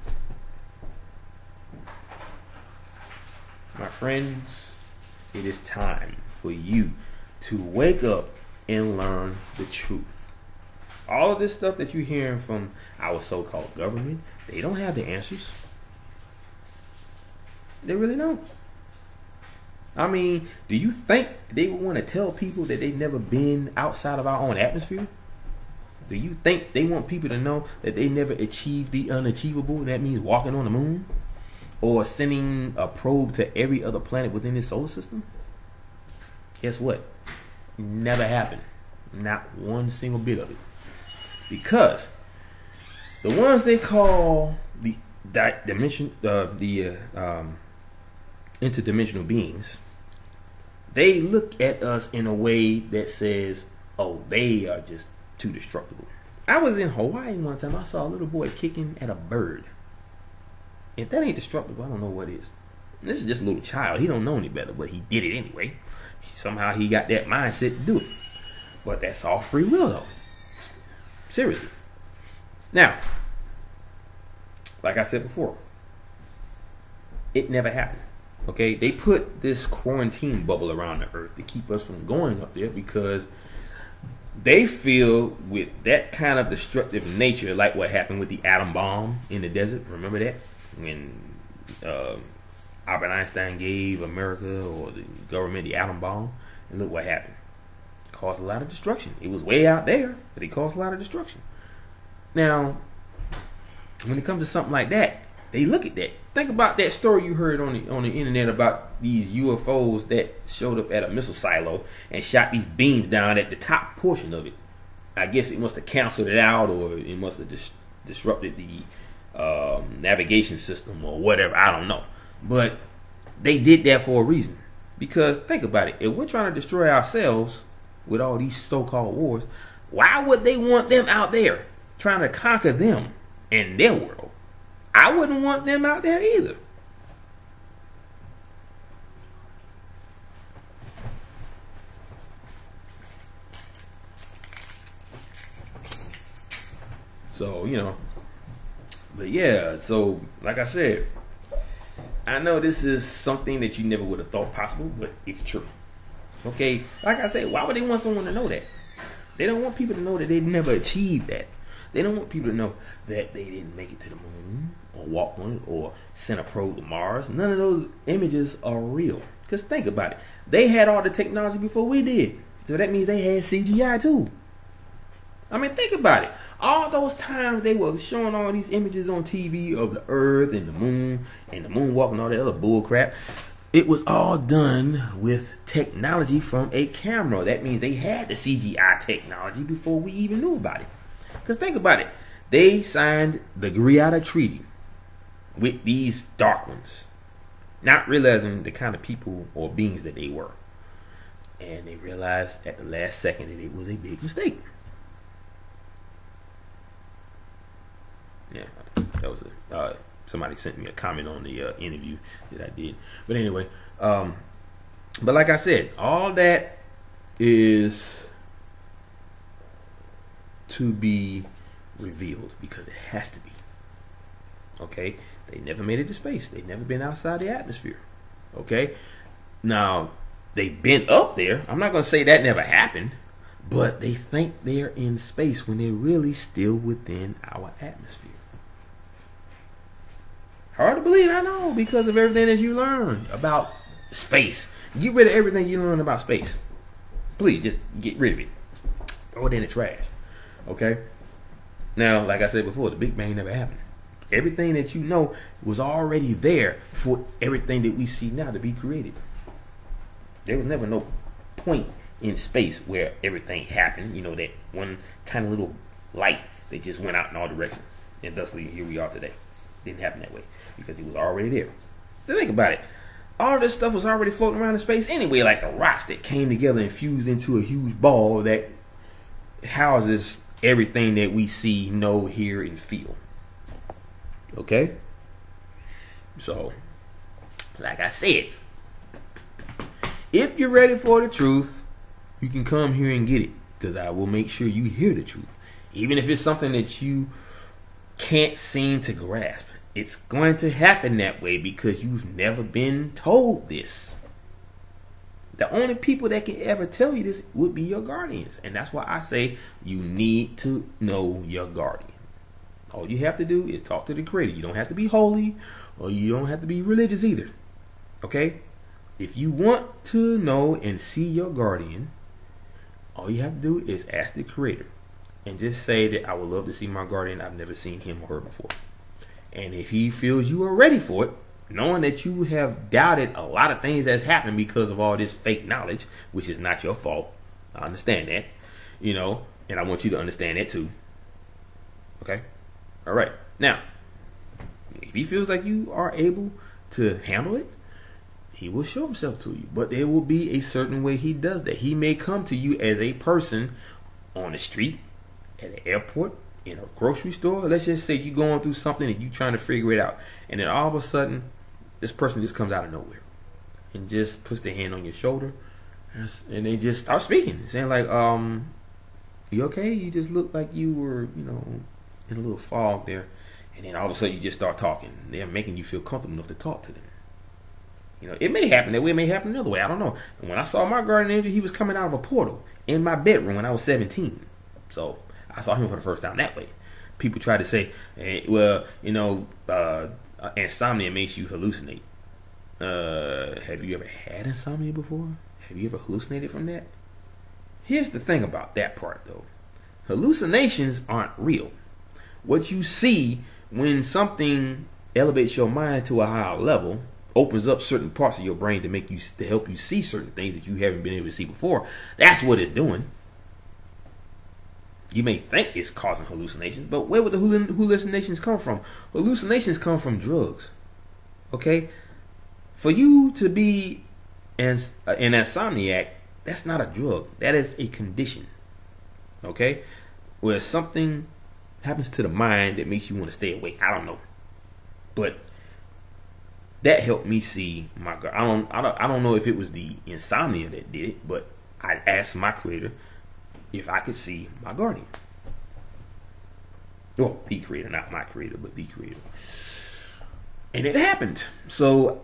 My friends, it is time for you to wake up and learn the truth. All of this stuff that you're hearing from our so-called government, they don't have the answers. They really don't. I mean, do you think they would want to tell people that they've never been outside of our own atmosphere? Do you think they want people to know that they never achieved the unachievable, and that means walking on the moon? Or sending a probe to every other planet within this solar system? Guess what? Never happened. Not one single bit of it. Because the ones they call the interdimensional beings, they look at us in a way that says, oh, they are just too destructible. I was in Hawaii one time. I saw a little boy kicking at a bird. If that ain't destructible, I don't know what is. This is just a little child. He don't know any better, but he did it anyway. Somehow he got that mindset to do it. But that's all free will, though. Seriously. Now, like I said before, it never happened. Okay? They put this quarantine bubble around the earth to keep us from going up there because they feel with that kind of destructive nature, like what happened with the atom bomb in the desert. Remember that? When Albert Einstein gave America or the government the atom bomb, and look what happened. It caused a lot of destruction. It was way out there, but it caused a lot of destruction. Now, when it comes to something like that, they look at that. Think about that story you heard on the internet about these UFOs that showed up at a missile silo and shot these beams down at the top portion of it. I guess it must have canceled it out, or it must have disrupted the navigation system or whatever. I don't know. But they did that for a reason. Because think about it. If we're trying to destroy ourselves with all these so-called wars, why would they want them out there trying to conquer them in their world? I wouldn't want them out there either. So, but yeah, so like I said, I know this is something that you never would have thought possible, but it's true. Okay, like I said, why would they want someone to know that? They don't want people to know that they never achieved that. They don't want people to know that they didn't make it to the moon or walk on it or send a probe to Mars. None of those images are real. Because think about it. They had all the technology before we did. So that means they had CGI too. I mean, think about it. All those times they were showing all these images on TV of the Earth and the moonwalk and all that other bull crap. It was all done with technology from a camera. That means they had the CGI technology before we even knew about it. Because think about it. They signed the Greada Treaty with these dark ones, not realizing the kind of people or beings that they were. And they realized at the last second that it was a big mistake. Yeah, that was somebody sent me a comment on the interview that I did. But anyway, but like I said, all that is to be revealed because it has to be. Okay? They never made it to space. They've never been outside the atmosphere. Okay? Now, they've been up there. I'm not going to say that never happened, but they think they're in space when they're really still within our atmosphere. Hard to believe, I know, because of everything that you learned about space. Get rid of everything you learned about space. Please, just get rid of it. Throw it in the trash. Okay? Now, like I said before, the Big Bang never happened. Everything that you know was already there for everything that we see now to be created. There was never no point in space where everything happened. You know, that one tiny little light that just went out in all directions. And thusly, here we are today. Didn't happen that way because it was already there. So think about it. All this stuff was already floating around in space anyway, like the rocks that came together and fused into a huge ball that houses everything that we see, know, hear, and feel. Okay? So, like I said, if you're ready for the truth, you can come here and get it, because I will make sure you hear the truth. Even if it's something that you can't seem to grasp. It's going to happen that way because you've never been told this. The only people that can ever tell you this would be your guardians. And that's why I say you need to know your guardian. All you have to do is talk to the Creator. You don't have to be holy or you don't have to be religious either. Okay? If you want to know and see your guardian, all you have to do is ask the Creator. And just say that I would love to see my guardian. I've never seen him or her before. And if he feels you are ready for it, knowing that you have doubted a lot of things that's happened because of all this fake knowledge, which is not your fault. I understand that. And I want you to understand that too. Okay? All right. Now, if he feels like you are able to handle it, he will show himself to you. But there will be a certain way he does that. He may come to you as a person on the street, at the airport, in a grocery store. Let's just say you're going through something and you're trying to figure it out, and then all of a sudden, this person just comes out of nowhere and just puts their hand on your shoulder, and they just start speaking, saying like, "You okay? You just look like you were, in a little fog there." And then all of a sudden, you just start talking. They're making you feel comfortable enough to talk to them. It may happen that way. It may happen another way. I don't know. And when I saw my guardian angel, he was coming out of a portal in my bedroom when I was 17. So I saw him for the first time that way. People try to say, insomnia makes you hallucinate. Have you ever had insomnia before? Have you ever hallucinated from that? Here's the thing about that part, though. Hallucinations aren't real. What you see when something elevates your mind to a higher level, opens up certain parts of your brain to help you see certain things that you haven't been able to see before. That's what it's doing. You may think it's causing hallucinations, but where would the hallucinations come from? Hallucinations come from drugs. Okay? For you to be an insomniac, that's not a drug. That is a condition. Okay? Where something happens to the mind that makes you want to stay awake. I don't know. But that helped me see my God. I don't know if it was the insomnia that did it, but I asked my creator if I could see my guardian. Well, the creator, not my creator, but the creator. And it happened. So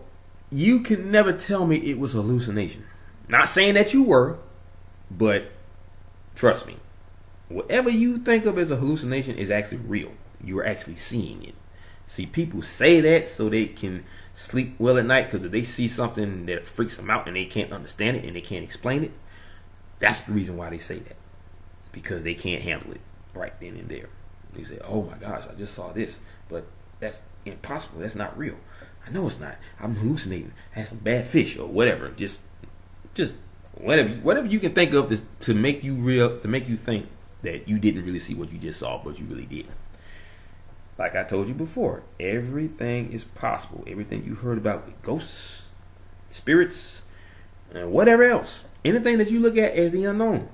you can never tell me it was a hallucination. Not saying that you were, but trust me, whatever you think of as a hallucination is actually real. You are actually seeing it. See, people say that so they can sleep well at night, because if they see something that freaks them out and they can't understand it and they can't explain it, that's the reason why they say that. Because they can't handle it right then and there. They say, "Oh my gosh, I just saw this," but that's impossible. That's not real. I know it's not. I'm hallucinating. I had some bad fish or whatever. Just whatever you can think of to make you think that you didn't really see what you just saw, but you really did. Like I told you before, everything is possible. Everything you heard about with ghosts, spirits, and whatever else, anything that you look at as the unknown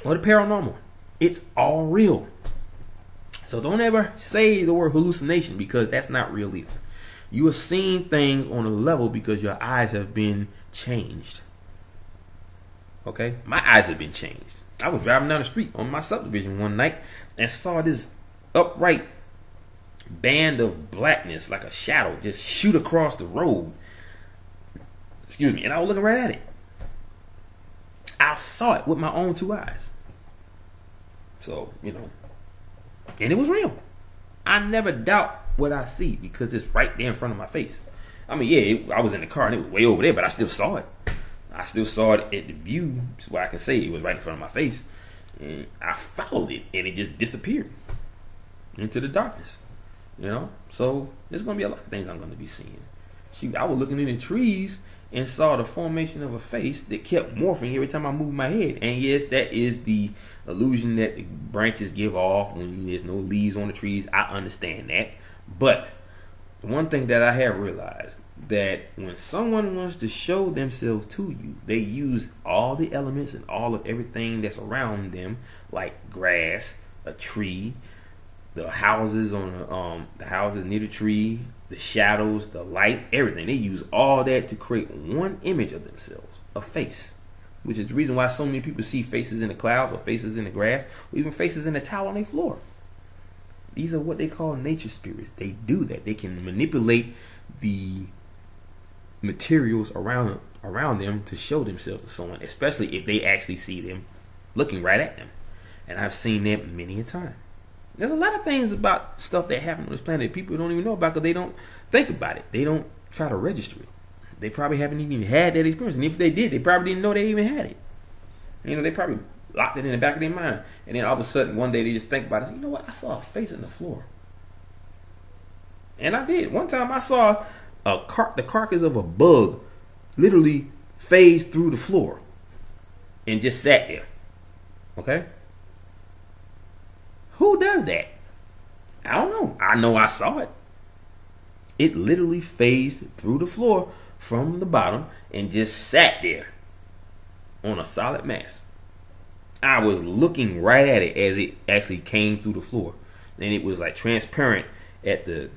or the paranormal, it's all real. So don't ever say the word hallucination, because that's not real either. You are seeing things on a level because your eyes have been changed. Okay? My eyes have been changed. I was driving down the street on my subdivision one night and saw this upright band of blackness, like a shadow, just shoot across the road. Excuse me. And I was looking right at it. I saw it with my own two eyes. So, and it was real. I never doubt what I see because it's right there in front of my face. I mean, yeah, I was in the car and it was way over there, but I still saw it. I still saw it at the view, where I can say it was right in front of my face. And I followed it, and it just disappeared into the darkness. So there's going to be a lot of things I'm going to be seeing. Shoot, I was looking in the trees and saw the formation of a face that kept morphing every time I moved my head. And yes, that is the illusion that the branches give off when there's no leaves on the trees. I understand that. But the one thing that I have realized, that when someone wants to show themselves to you, they use all the elements and all of everything that's around them, like grass, a tree, the houses the houses near the tree, the shadows, the light, everything. They use all that to create one image of themselves, a face, which is the reason why so many people see faces in the clouds or faces in the grass or even faces in the tile on their floor. These are what they call nature spirits. They do that. They can manipulate the materials around them to show themselves to someone, especially if they actually see them looking right at them. And I've seen that many a time. There's a lot of things about stuff that happen on this planet that people don't even know about because they don't think about it. They don't try to register it. They probably haven't even had that experience. And if they did, they probably didn't know they even had it. They probably locked it in the back of their mind. And then all of a sudden, one day they just think about it. You know what? I saw a face on the floor. And I did. One time I saw the carcass of a bug literally phase through the floor and just sat there. Okay? Who does that? I don't know. I know I saw it. It literally phased through the floor from the bottom and just sat there on a solid mass. I was looking right at it as it actually came through the floor, and it was like transparent at the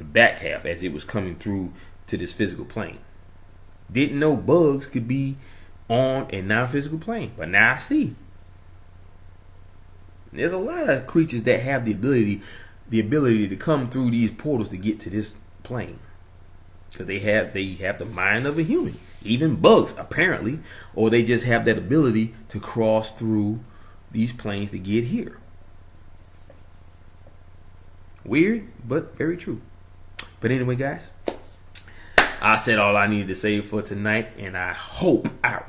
back half as it was coming through to this physical plane. Didn't know bugs could be on a non-physical plane, but now I see. There's a lot of creatures that have the ability to come through these portals to get to this plane, because they have the mind of a human. Even bugs, apparently, or they just have that ability to cross through these planes to get here. Weird, but very true. But anyway, guys, I said all I needed to say for tonight, and I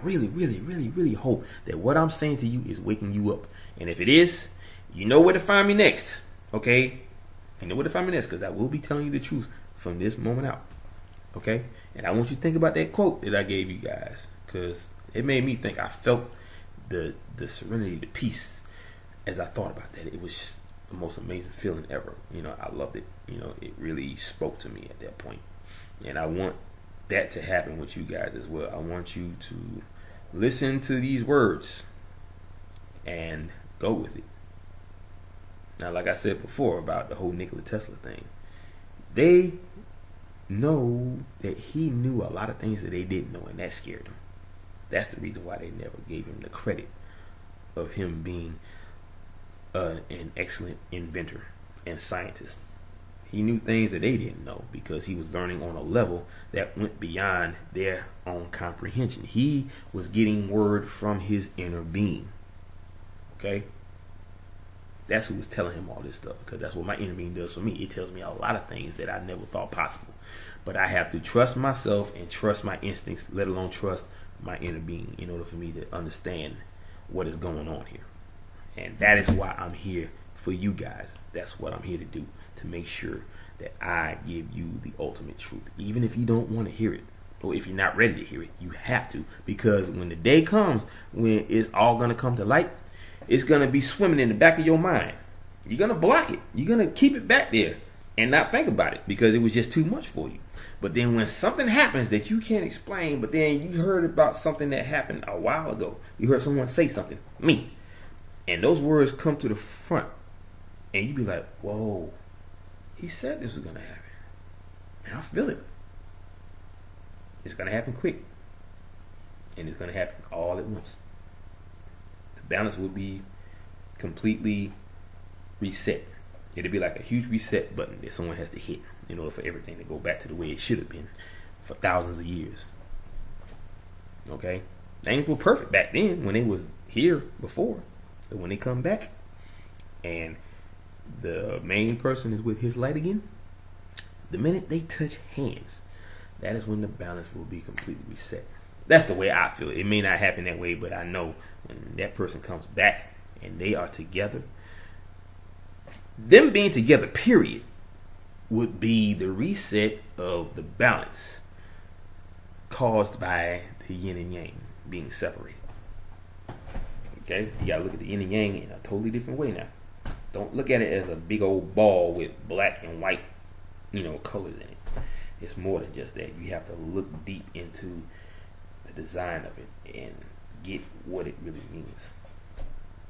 really, really, really, really hope that what I'm saying to you is waking you up. And if it is, you know where to find me next, okay? You know where to find me next, because I will be telling you the truth from this moment out, okay? And I want you to think about that quote that I gave you guys, because it made me think. I felt the serenity, the peace as I thought about that. It was just the most amazing feeling ever. You know, I loved it. You know, it really spoke to me at that point. And I want that to happen with you guys as well. I want you to listen to these words and go with it. Now, like I said before about the whole Nikola Tesla thing, they know that he knew a lot of things that they didn't know, and that scared them. That's the reason why they never gave him the credit of him being an excellent inventor and scientist. He knew things that they didn't know because he was learning on a level that went beyond their own comprehension. He was getting word from his inner being. Okay? That's who was telling him all this stuff, because that's what my inner being does for me. It tells me a lot of things that I never thought possible. But I have to trust myself and trust my instincts, let alone trust my inner being, in order for me to understand what is going on here. And that is why I'm here for you guys. That's what I'm here to do, to make sure that I give you the ultimate truth. Even if you don't want to hear it, or if you're not ready to hear it, you have to. Because when the day comes, when it's all going to come to light, it's going to be swimming in the back of your mind. You're going to block it. You're going to keep it back there and not think about it because it was just too much for you. But then when something happens that you can't explain, but then you heard about something that happened a while ago, you heard someone say something, me, and those words come to the front, and you be like, whoa, he said this was going to happen. And I feel it. It's going to happen quick. And it's going to happen all at once. The balance will be completely reset. It'll be like a huge reset button that someone has to hit in order for everything to go back to the way it should have been for thousands of years. Okay? Things were perfect back then when they was here before. But when they come back and the main person is with his light again, the minute they touch hands, that is when the balance will be completely reset. That's the way I feel it. It may not happen that way, but I know when that person comes back and they are together, them being together, period, would be the reset of the balance caused by the yin and yang being separated. Okay? You gotta look at the yin and yang in a totally different way now. Don't look at it as a big old ball with black and white, colors in it. It's more than just that. You have to look deep into the design of it and get what it really means.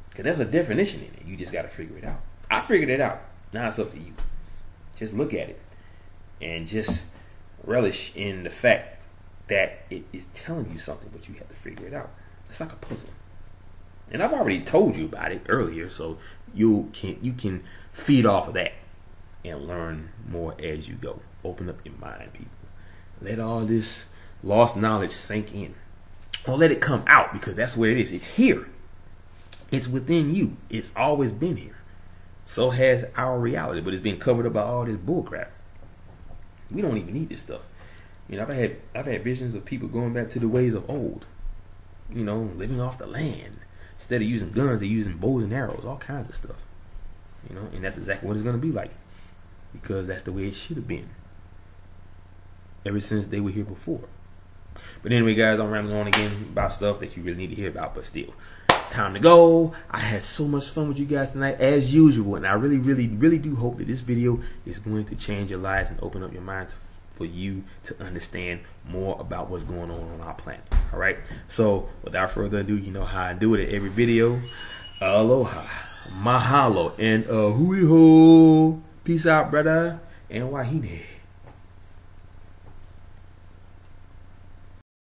Because there's a definition in it. You just got to figure it out. I figured it out. Now it's up to you. Just look at it and just relish in the fact that it is telling you something, but you have to figure it out. It's like a puzzle. And I've already told you about it earlier, so you can feed off of that and learn more as you go. Open up your mind, people. Let all this lost knowledge sink in. Or let it come out, because that's where it is. It's here. It's within you. It's always been here. So has our reality, but it's been covered up by all this bullcrap. We don't even need this stuff. I've had visions of people going back to the ways of old. Living off the land. Instead of using guns, they're using bows and arrows, all kinds of stuff. And that's exactly what it's going to be like. Because that's the way it should have been. Ever since they were here before. But anyway, guys, I'm rambling on again about stuff that you really need to hear about, but still. It's time to go. I had so much fun with you guys tonight, as usual. And I really, really, really do hope that this video is going to change your lives and open up your mind for you to understand more about what's going on our planet. All right. So without further ado, you know how I do it at every video. Aloha, mahalo, and hui ho. Peace out, brother, and wahine.